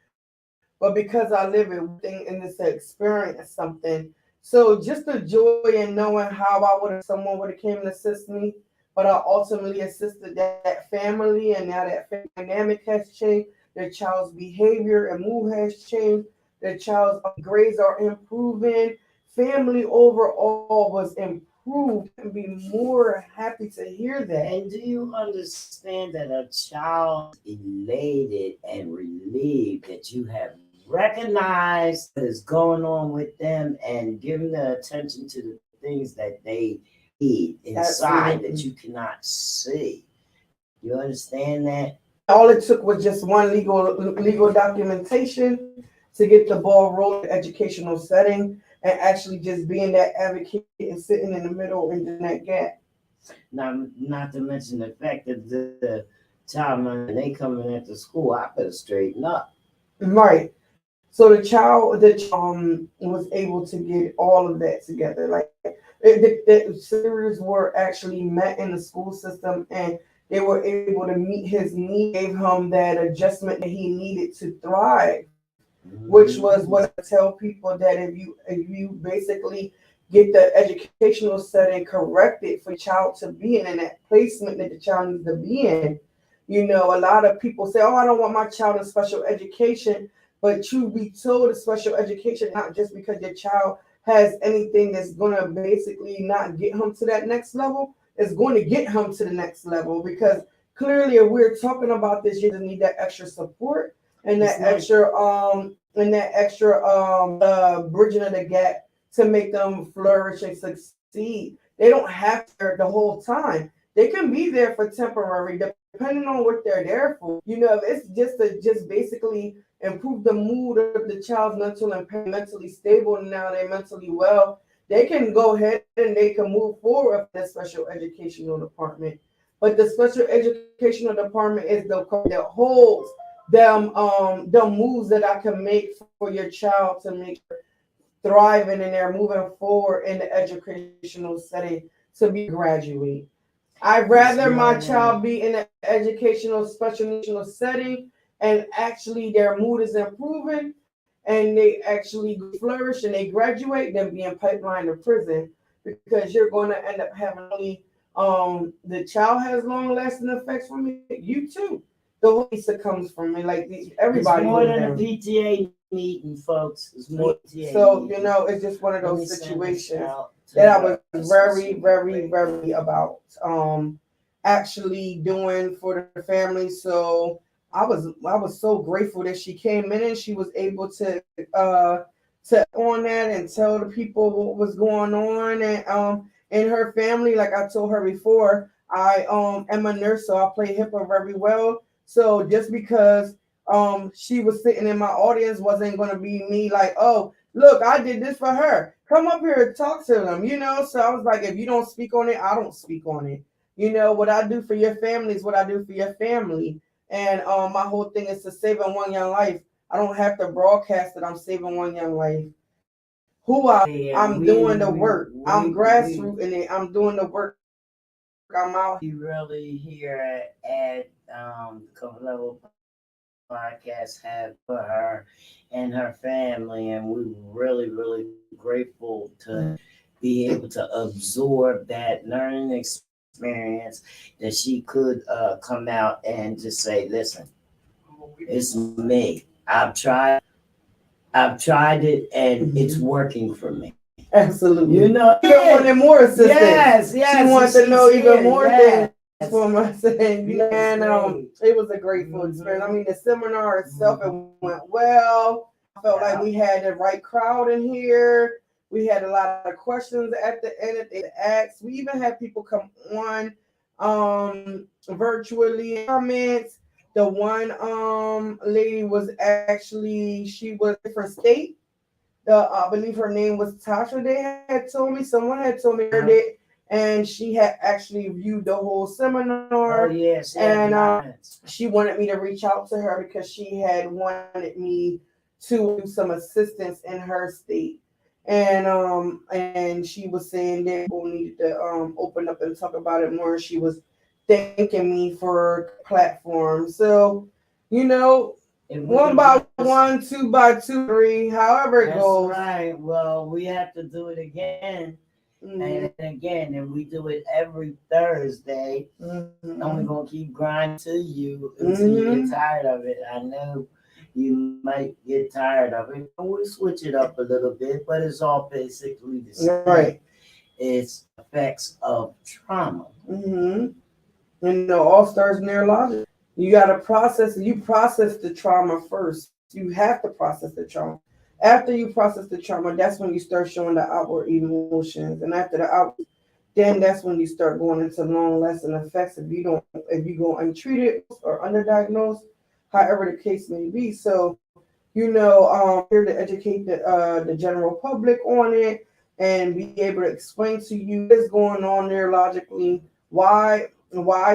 but because I live it thing and it's an experience something. So just the joy in knowing how I would have someone would have came and assist me, but I ultimately assisted that family, and now that family dynamic has changed. The child's behavior and mood has changed. The child's grades are improving. Family overall was improved, and be more happy to hear that. And do you understand that a child is elated and relieved that you have recognized what is going on with them and given the attention to the things that they need inside that you cannot see? You understand that? All it took was just one legal documentation to get the ball rolling in the educational setting and actually just being that advocate and sitting in the middle and in that gap. Now, not to mention the fact that the child, when they coming into school, I better straighten up. Right. So the child was able to get all of that together. Like the series were actually met in the school system, and they were able to meet his need, gave him that adjustment that he needed to thrive. Which was what I tell people, that if you basically get the educational setting corrected for your child to be in and that placement that the child needs to be in. A lot of people say, "Oh, I don't want my child in special education," but truth be told, the special education not just because your child has anything that's gonna basically not get him to that next level. It's going to get him to the next level because clearly, if we're talking about this, you just need that extra support and that extra bridging of the gap to make them flourish and succeed. They don't have to the whole time. They can be there for temporary, depending on what they're there for. If it's just to just basically improve the mood of the child's mental and mentally stable, and now they're mentally well, they can go ahead and they can move forward with the special educational department. But the special educational department is the that holds the moves that I can make for your child to make thriving and they're moving forward in the educational setting to be graduate. I'd rather my child be in an educational special setting and actually their mood is improving and they actually flourish and they graduate than being pipeline to prison, because you're going to end up having only the child has long lasting effects from it. You too. The whole succumbs from it. Like everybody. It's more than a PTA meeting, folks. It's more PTA so meeting. It's just one of those situations that I was very, very, very about actually doing for the family. So I was so grateful that she came in and she was able to on that and tell the people what was going on and in her family. Like I told her before, I am a nurse, so I play HIPAA very well. So just because she was sitting in my audience wasn't going to be me like, oh, look, I did this for her. Come up here and talk to them, So I was like, if you don't speak on it, I don't speak on it. What I do for your family is what I do for your family. And my whole thing is to save one young life. I don't have to broadcast that I'm saving one young life. I'm doing the work. I'm grassroots in it. I'm doing the work. I'm out. We really here at Cover Level Podcast have for her and her family, and we're really, really grateful to be able to absorb that learning experience that she could come out and just say, listen, it's me. I've tried it and it's working for me. Absolutely. You know, She wanted more assistance. yes, She wants to know even more things yes. for myself. Yes, And it was a grateful experience. I mean, the seminar itself, it went well. I felt like we had the right crowd in here. We had a lot of questions at the end that they asked. We even had people come on virtually comments. The one lady was actually, she was a different state. I believe her name was Tasha. They had told me, someone had told me heard it, and she had actually viewed the whole seminar. Oh yes, and she wanted me to reach out to her because she had wanted me to do some assistance in her state. And she was saying that people needed to open up and talk about it more. She was thanking me for platform. So, you know, one by one, two by two, three, however it goes. Right. Well, we have to do it again. And again, and we do it every Thursday. And we're gonna keep grinding to you until you get tired of it. I know you might get tired of it. We switch it up a little bit, but it's all basically the same. Right. It's effects of trauma. And all starts neurologic. You gotta process. You process the trauma first. You have to process the trauma. After you process the trauma, that's when you start showing the outward emotions. And after the outward, then that's when you start going into long-lasting effects if you go untreated or underdiagnosed, however the case may be. So, here to educate the general public on it and be able to explain to you what's going on neurologically, why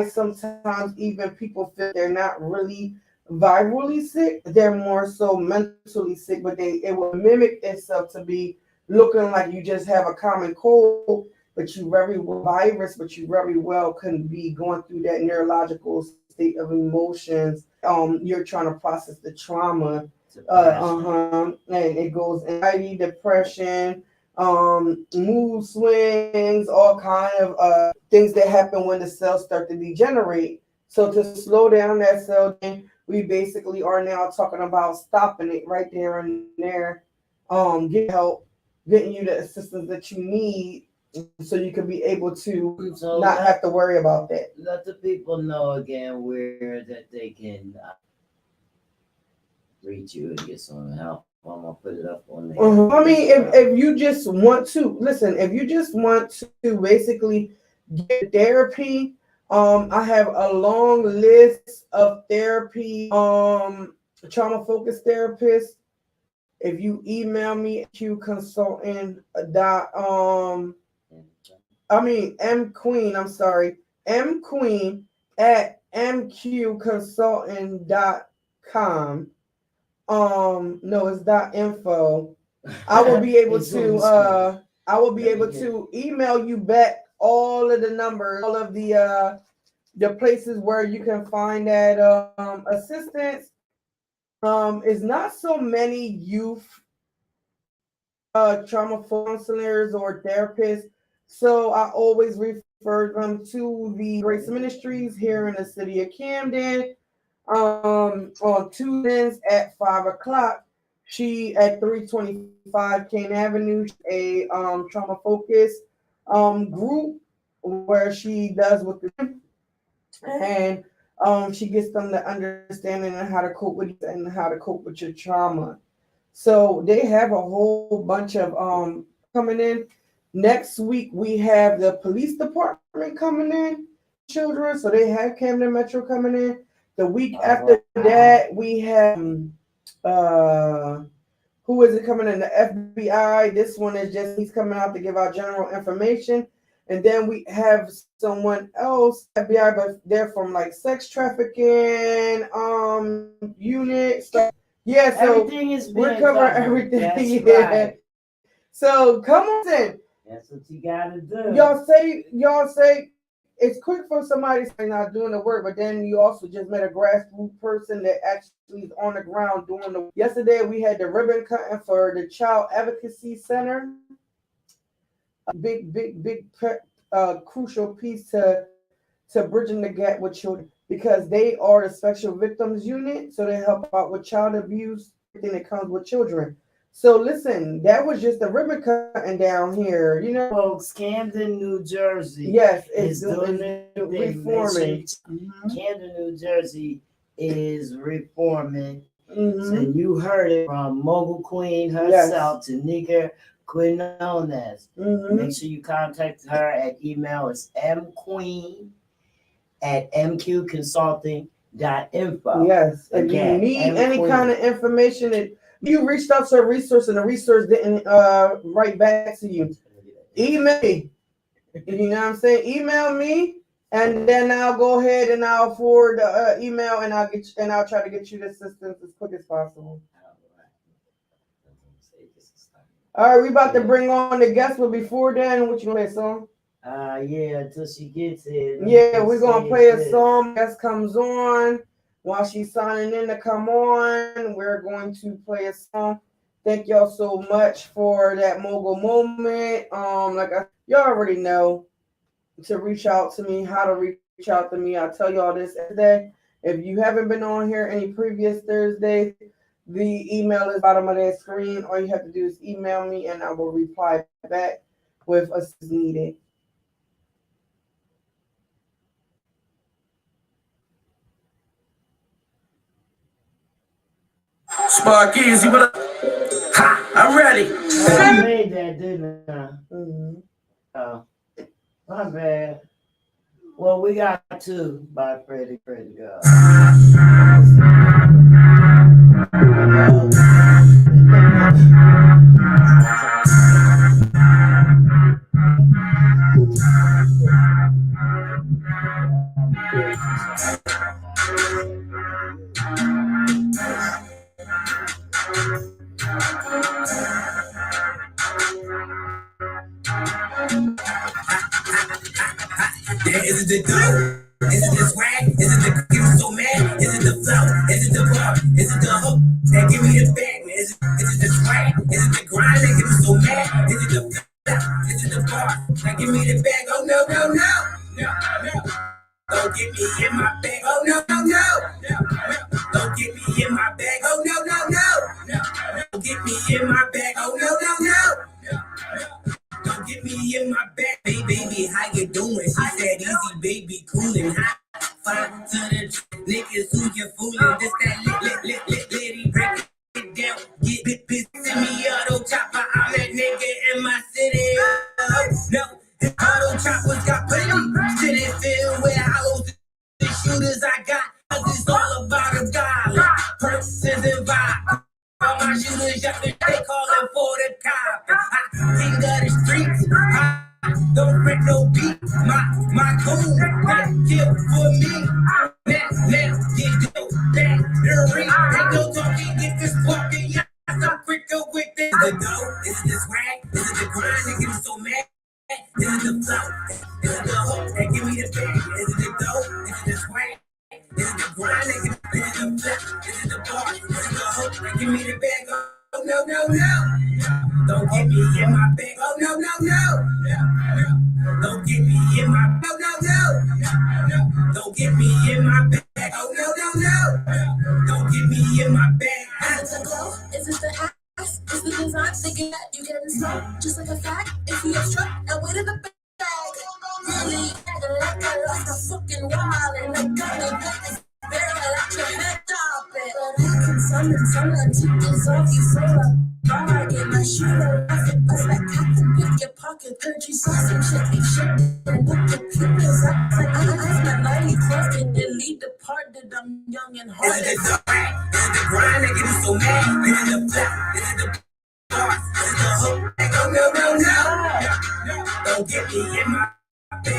sometimes even people feel they're not really virally sick, they're more so mentally sick, but it will mimic itself to be looking like you just have a common cold, but you very well can be going through that neurological state of emotions. You're trying to process the trauma. And it goes anxiety, depression, mood swings, all kind of things that happen when the cells start to degenerate. So to slow down that cell, we basically are now talking about stopping it right there and there. Get help, getting you the assistance that you need, so you can be able to not have to worry about that. Let the people know again where that they can reach you and get some help. I'm gonna put it up on there. I mean, if you just want to listen, if you just want to basically get therapy, I have a long list of therapy, trauma focused therapists. If you email me at mqueen at mqconsulting.com. No, it's .info. I will be able to email you back all of the numbers, all of the places where you can find that assistance. It's not so many youth trauma counselors or therapists, so I always refer them to the Grace Ministries here in the city of Camden. On Tuesdays at 5 o'clock. She at 325 Kane Avenue, a trauma focused group where she does with the and she gets them the understanding and how to cope with your trauma. So they have a whole bunch of coming in. Next week we have the police department coming in, children. So they have Camden Metro coming in. The week after that we have who is it coming in? The FBI. This one is just he's coming out to give out general information. And then we have someone else, FBI, but they're from like sex trafficking unit. So yeah, so we're covering everything. That's yeah. Right. So come on in. That's what you gotta do. Y'all say it's quick for somebody saying not doing the work, but then you also just met a grassroots person that actually is on the ground doing the. Yesterday we had the ribbon cutting for the Child Advocacy Center. A big crucial piece to bridging the gap with children, because they are the special victims unit, so they help out with child abuse, everything that comes with children. So listen, that was just the ribbon cutting down here. You know, Folks, Camden, New Jersey. yes, is doing it's their thing. reforming. Camden, New Jersey is reforming. Mm-hmm. And you heard it from Mogul Queen herself, Tanika Quinones. Mm-hmm. Make sure you contact her at email. It's mqueen@mqconsulting.info. Yes. Again, if you need any Queen. kind of information, you reached out to a resource and the resource didn't write back to you, email me. You know what I'm saying? Email me, and then I'll go ahead and I'll forward the email, and I'll try to get you the assistance as quick as possible. All right, we about to bring on the guest, but before then, what you gonna play a song? Yeah, until she gets it. Yeah, we're gonna play a song. Guest comes on while she's signing in to come on. We're going to play a song. Thank y'all so much for that mogul moment. Y'all already know to reach out to me, how to reach out to me. I tell y'all this today. If you haven't been on here any previous Thursday, the email is bottom of that screen. All you have to do is email me and I will reply back with assistance needed. Spark Easy, what up? Ha! I'm ready. I made that, didn't I? Mm-hmm. Oh, my bad. Well, we got two by Freddie God. Yeah, is it the dough? Is it the swag? Is it the get me so mad? Is it the flow? Is it the bar? Is it the hook? That give me the bag, man. Is it the swag? Is it the grind that get me so mad? Is it the flow? Is it the bar? That give me the bag? Oh no, no, no, no, no. Don't get me in my bag. Oh no, no, no, no, no. Don't get me in my bag. Oh no, no, no, no, no. Don't get me in my bag. Oh no, no, no, no, no. Don't get me in my bag, hey baby, how you doing? She said easy, baby, coolin', hot. Fine to the niggas who you foolin'. This that litty, break it down, get bit pissed in me, auto chopper. I'm that nigga in my city. No, auto choppers got plenty. City filled with hollows. The shooters I got, 'cause it's all about a dollar. Purses and vibes. All my shooters, they callin' for the cop. King of the streets, don't break no beat. My goon, got killed for me. Now, get dope, back, the ring. Ain't no talking, get this walking. Yeah, I'm quicker with this. Is it the dough? Is it the swag? Is it the grind that get me so mad? Is it the flow? Is it the hook that give me the bag? Is it the dough? Is it the swag? Is it the grind that give me the flip? Is it the bar? Is it the hook that give me the bag? Oh no, no, no. Don't get me in my bag. Oh no, no, no. Don't get me in my no, no, no. Don't get me in my bag. Oh no, no, no. Don't get me in my bag. Is it the glow? Is it the ass? Is the design thinking that you getting slow? Just like a fact, if you obstruct, now wait in the bag. Really acting like I lost a fucking wall and I got me back this barrel at your head top it. But I can summon someone to dissolve you for a bar. Get my shooter off it, bust that cap and pick your pocket. Heard you saw some shit, be shit and book your pupils. I spent money close and delete the part that I'm young and hard. Is it the swag? Is it the grind that get me so mad? Is it the flip? Is it the bar? Is it the hook? Oh no, no, no. Don't get me in my bag.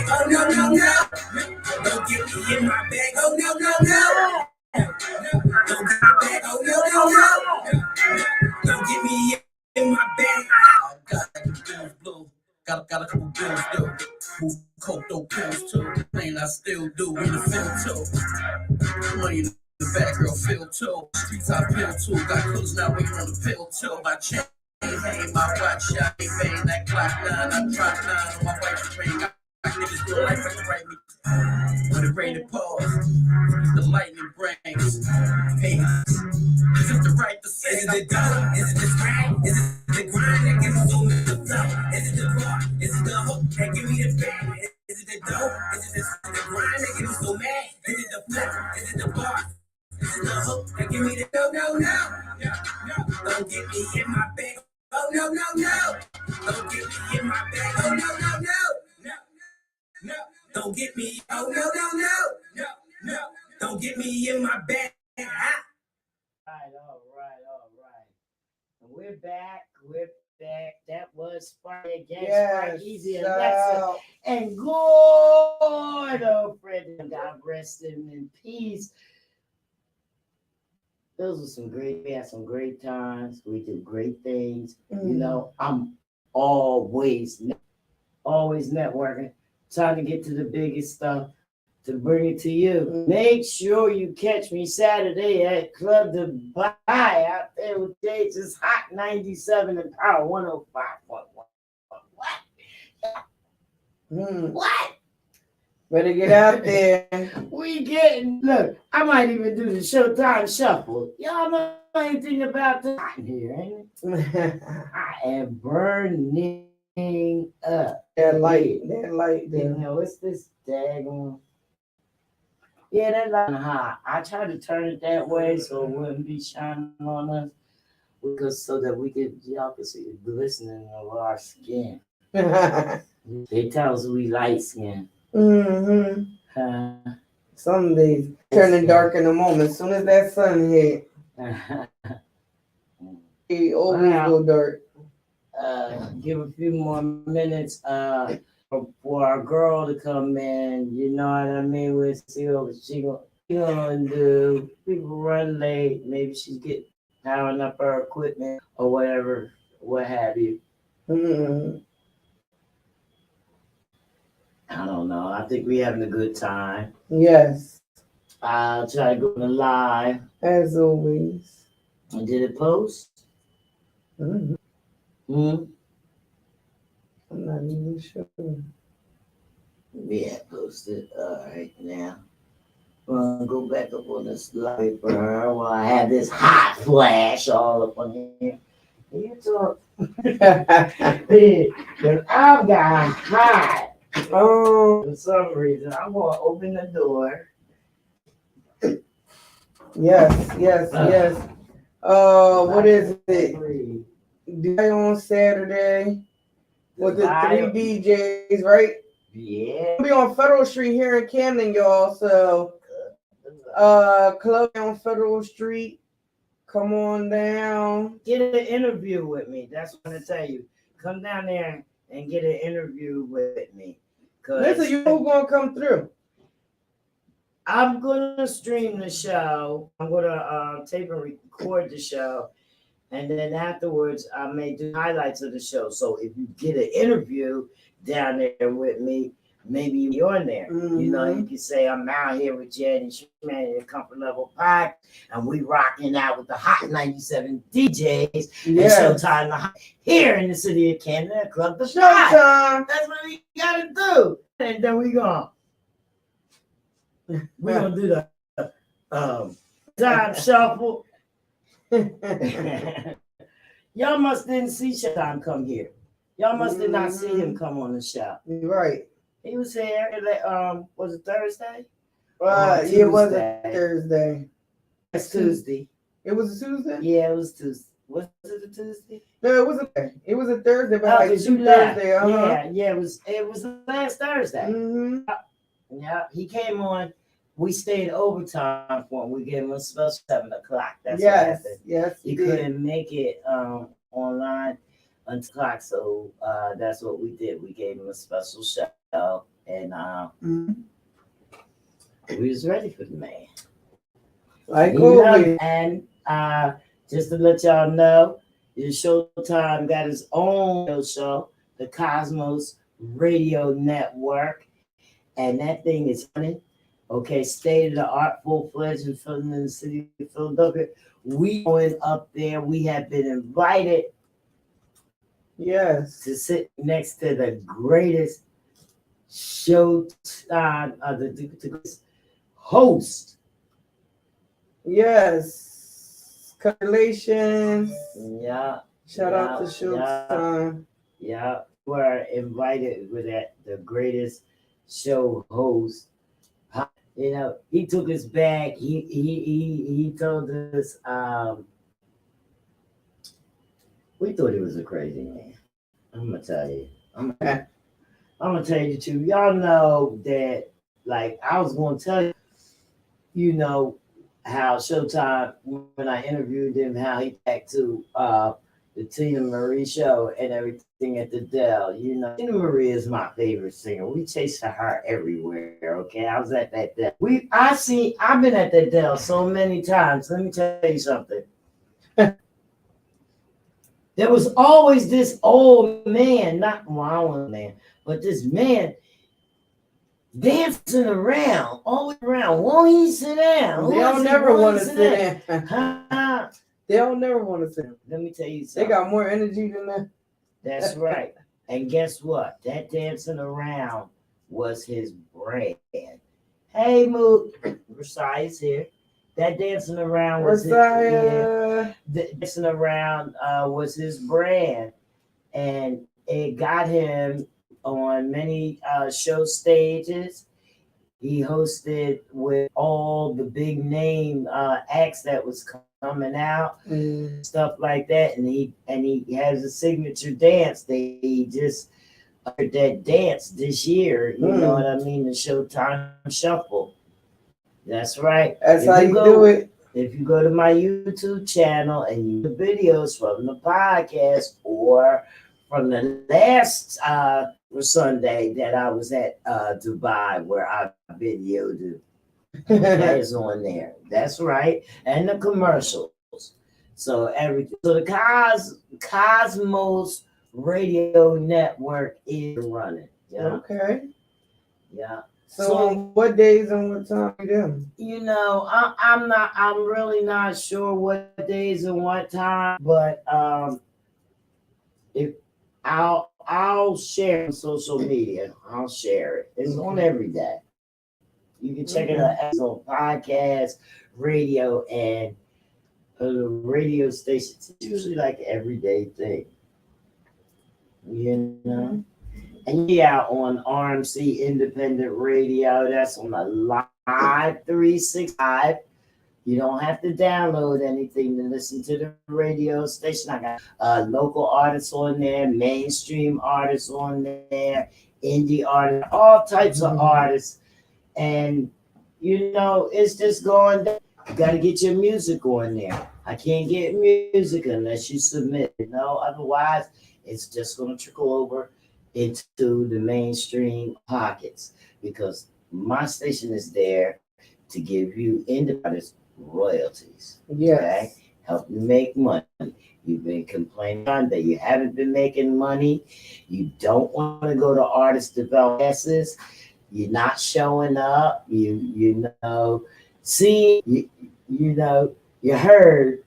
Oh no, no, no. Don't get me in my bag. Oh no, no, no. Don't get my bag. Oh no, no, no. Don't get me in my bag. Got a bills blue. Got a couple bills though. Move coke, though pills too. Pain I still do in the film too. Money in the back, girl, feel too. Streets I feel too. Got clothes now waiting on the pill too. My chain, hey, my watch, I ain't bang that clock 9. I drop 9 on my wife's ring. I niggas feel like I can write me. When it rain and pause, the lightning brings pain. Is it the right to say? Is it the dough? Is it the swag? Is This is the bar. This is the hook. Now give me the no, no, no. Don't get me in my bag. Oh, no, no, no. Don't get me in my bag. Oh, no, no, no. No, no. Don't get me. Oh, no, no, no. No, no. Don't get me in my bag. Ah. All right. And we're back. That was Sparky against Sparky Easy and Alexa. And good old friend, God rest him in peace. Those were we had some great times. We did great things. You know, I'm always networking, trying to get to the biggest stuff to bring it to you. Make sure you catch me Saturday at Club Dubai out there with James Hot 97 and Power 105.1. What? Better get out there. Look, I might even do the Showtime Shuffle. Y'all know anything about that here, ain't it? I am burning up. That light. You know, what's this daggone? Yeah, that light hot. I try to turn it that way so it wouldn't be shining on us, because so that y'all could see the glistening of our skin. They tell us we light skin. Some days turning dark in the moment. As soon as that sun hit, it always go dark. Give a few more minutes for our girl to come in. You know what I mean? We'll see what she gonna do. People run late. Maybe she's powering up her equipment or whatever, what have you. I don't know. I think we're having a good time. Yes. I'll try to go on the live. As always. And did it post? I'm not even sure. Yeah, posted. All right, now. I'm going to go back up on this live for her while I have this hot flash all up on here. You talk. Because I've got hot. Oh, for some reason, I'm going to open the door. Yes. What is it? Day on Saturday. Was it 3 DJs, right? Yeah. We'll be on Federal Street here in Camden, y'all. So, club on Federal Street. Come on down. Get an interview with me. That's what I'm going to tell you. Come down there and get an interview with me. Listen, you who gonna come through? I'm gonna stream the show. I'm gonna tape and record the show, and then afterwards I may do highlights of the show. So if you get an interview down there with me, maybe you're on there. You know, you can say I'm out here with Jen and Shman at Comfort Level Pack, and we rocking out with the Hot 97 DJs. Yes. And Showtime here in the city of Canada, Club the Showtime. That's what we gotta do. And then we're gonna do the time shuffle. Y'all must didn't see Showtime come here. Y'all must did not see him come on the show. Right. He was here. Was it Thursday? It wasn't Thursday. It's Tuesday. It was a Tuesday? Yeah, it was Tuesday. Was it a Tuesday? No, it wasn't. It was a Thursday, but like you Thursday. Yeah. It was last Thursday. Yeah, he came on. We stayed overtime for him. We gave him a special 7 o'clock. That's what happened. Yes. He couldn't make it online until o'clock, so that's what we did. We gave him a special show, and we was ready for the man. Like always. And just to let y'all know, the Showtime got his own show, the Cosmos Radio Network, and that thing is running. Okay, state of the art, full-fledged and filming in the city of Philadelphia. We going up there. We have been invited. Yes. To sit next to the greatest Showtime, the greatest host. Yes. Congratulations. Yeah. Shout out to Showtime. Yeah. We're invited with the greatest show host. You know, he took us back. He told us we thought he was a crazy man. I'm gonna tell you. I'm gonna tell you the truth. Y'all know that, like, I was gonna tell you, you know, how Showtime, when I interviewed him, how he back to the Tina Marie show and everything at the Dell. You know, Tina Marie is my favorite singer. We chase her everywhere. Okay, I was at that Dell. I've been at that Dell so many times. Let me tell you something. There was always this old man, not one man, but this man dancing around, always around. Won't he sit down? They don't never want to sit down. Huh? They don't never want to sit down. Let me tell you They something. got more energy than that. That's right. And guess what? That dancing around was his brand. Hey, Mook, Versailles here. That dancing around was dancing around was his brand, and it got him on many show stages. He hosted with all the big name acts that was coming out, stuff like that, and he has a signature dance. They just that dance this year. You know what I mean? The Showtime Shuffle. That's right. That's how you do it. If you go to my YouTube channel and you the videos from the podcast or from the last Sunday that I was at Dubai, where I videoed it, is on there. That's right. And the commercials. So everything. So the Cosmos Radio Network is running. Yeah. Okay. Yeah. So on what days and what time you do? You know, I'm really not sure what days and what time, but if I'll share on social media. I'll share it. It's on every day. You can check it out as on podcast, radio, and radio stations. It's usually like an everyday thing. You know? And yeah, on RMC Independent Radio, that's on the Live 365. You don't have to download anything to listen to the radio station. I got local artists on there, mainstream artists on there, indie artists, all types of artists. And, you know, it's just going down. You got to get your music on there. I can't get music unless you submit. You know, otherwise, it's just going to trickle over into the mainstream pockets, because my station is there to give you independent royalties. Yes. Okay? Help you make money. You've been complaining that you haven't been making money. You don't want to go to artist development. You're not showing up. You know, see, you know, you heard.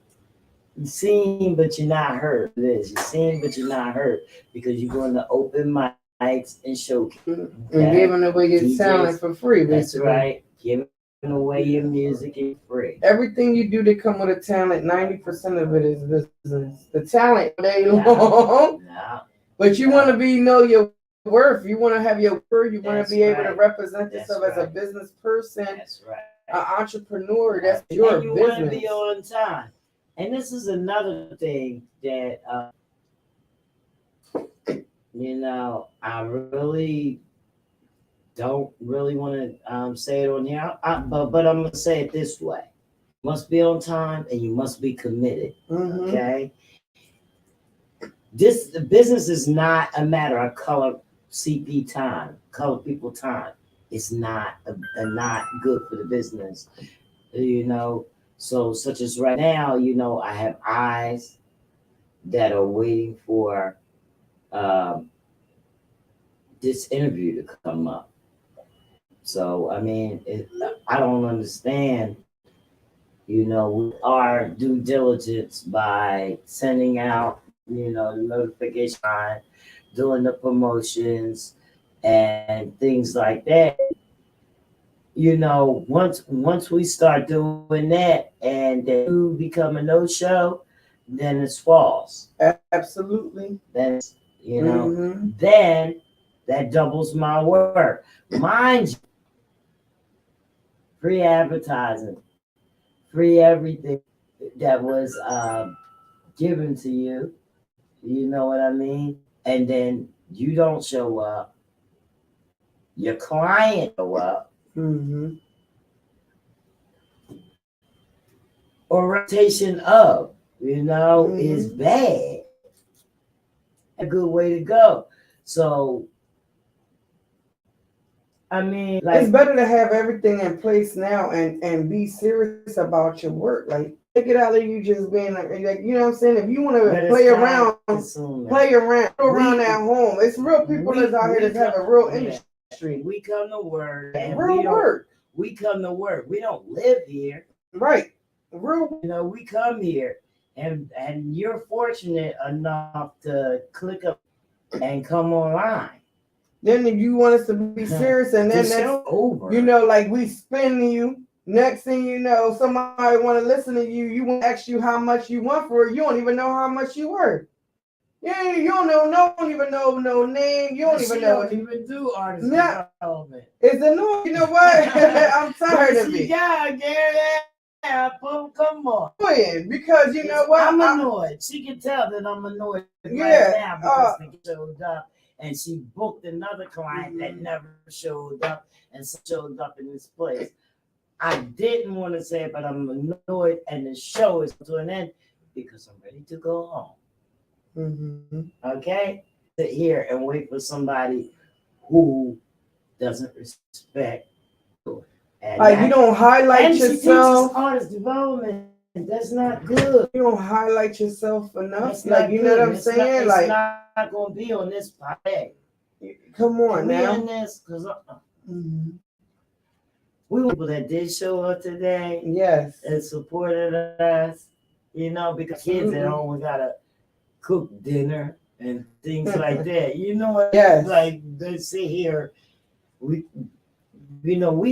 You're seen, but you're not heard. It is. You're seen, but you're not heard, because you're going to open mics and showcase. And giving away your talent for free. That's right. Giving away your music for free. Everything you do to come with a talent, 90% of it is business. The talent day long. No. But you want to know your worth. You want to have your worth. You want to be able to represent yourself as a business person. That's right. An entrepreneur. That's your you business. Want to be on time. And this is another thing that, you know, I really don't really want to say it on here, but I'm going to say it this way. You must be on time and you must be committed, okay? The business is not a matter of color CP time, color people time. It's not not good for the business, you know. So, such as right now, you know, I have eyes that are waiting for this interview to come up. So, I mean, I don't understand, you know, our due diligence by sending out, you know, the notification, doing the promotions and things like that. You know, once we start doing that and you become a no-show, then it's false. Absolutely. Then, you know, then that doubles my work. Mind you, free advertising, free everything that was given to you. You know what I mean? And then you don't show up. Your client show up. Mm-hmm. Or rotation of, is bad. A good way to go. So, I mean, like, it's better to have everything in place now and be serious about your work. Like, take it out of you just being like, you know what I'm saying? If you want to play around at home, it's real people that's out here that's have a real industry. We come to work and real work. We come to work. We don't live here. Right. Real. We come here, and you're fortunate enough to click up and come online. Then if you want us to be serious, and then that's over. Like we spin you. Next thing you know, somebody want to listen to you. You want to ask you how much you want for it. You don't even know how much you worth. Yeah, you don't even know no name. You don't even know. Don't even do artist development. It's annoying. You know what? I'm tired of it. Yeah, come on. Because you know what? I'm annoyed. She can tell that I'm annoyed right now because they showed up and she booked another client that never showed up and showed up in this place. I didn't want to say it, but I'm annoyed and the show is to an end because I'm ready to go home. Mm-hmm. Okay? Sit here and wait for somebody who doesn't respect. Like you don't highlight yourself. Artist development. That's not good. You don't highlight yourself enough. Like you know what I'm saying? It's not gonna be on this podcast. Come on now. In this, because we were people that did show up today. Yes. And supported us. Because kids at home, we gotta cook dinner and things like that. Yes. Like they sit here. We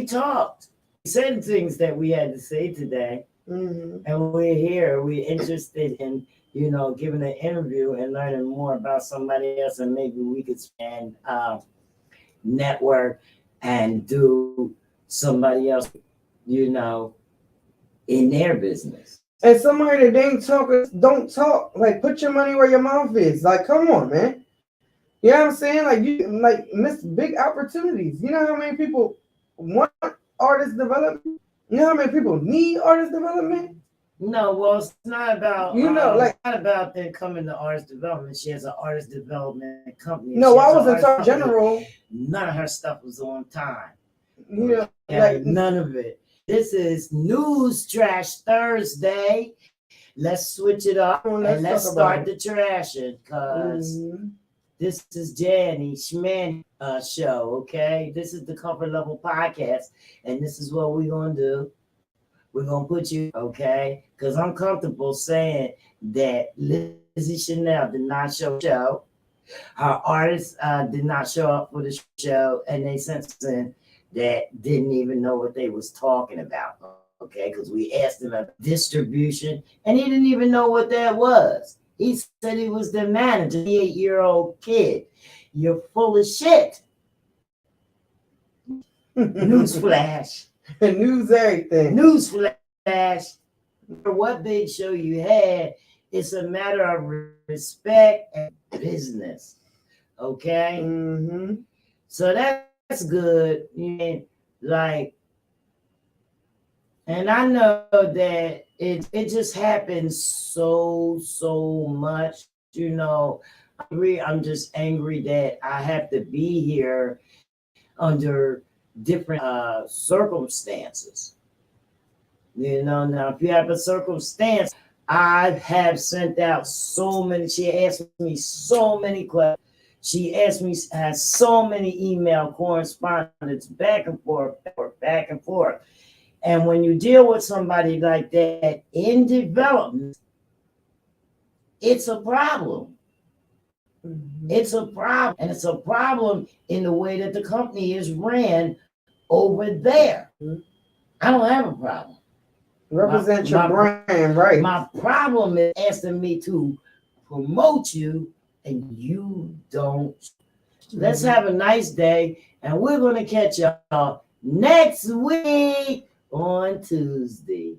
talked. We said things that we had to say today. Mm-hmm. And we're here. We're interested in, giving an interview and learning more about somebody else. And maybe we could spend network and do somebody else, in their business. And somebody that ain't talking, don't talk. Like, put your money where your mouth is. Like, come on, man. You know what I'm saying? Like, you miss big opportunities. You know how many people want artist development? You know how many people need artist development? No, well, it's not about not about them coming to artist development. She has an artist development company. No, I wasn't talking general. None of her stuff was on time. Like none of it. This is News Trash Thursday. Let's switch it up and let's start the trashing, because this is Janny Schmanny show, okay? This is the Comfort Level Podcast, and this is what we're going to do. We're going to put you, okay? Because I'm comfortable saying that Lizzy Chanel did not show the show. Her artists did not show up for the show, and they sent in that didn't even know what they was talking about, okay? Because we asked him about distribution, and he didn't even know what that was. He said he was the manager, 8-year-old kid. You're full of shit. Newsflash. News everything. Newsflash. What big show you had, it's a matter of respect and business, okay? Mm-hmm. So that's good. And I know that it just happens so much, I'm just angry that I have to be here under different circumstances. Now if you have a circumstance, I have sent out she asked me so many questions. She asked me, has so many email correspondence back and forth. And when you deal with somebody like that in development, it's a problem. Mm-hmm. It's a problem. And it's a problem in the way that the company is ran over there. Mm-hmm. I don't have a problem. Represent your brand, right? My problem is asking me to promote you and you don't. Let's have a nice day, and we're going to catch y'all next week. on Tuesday.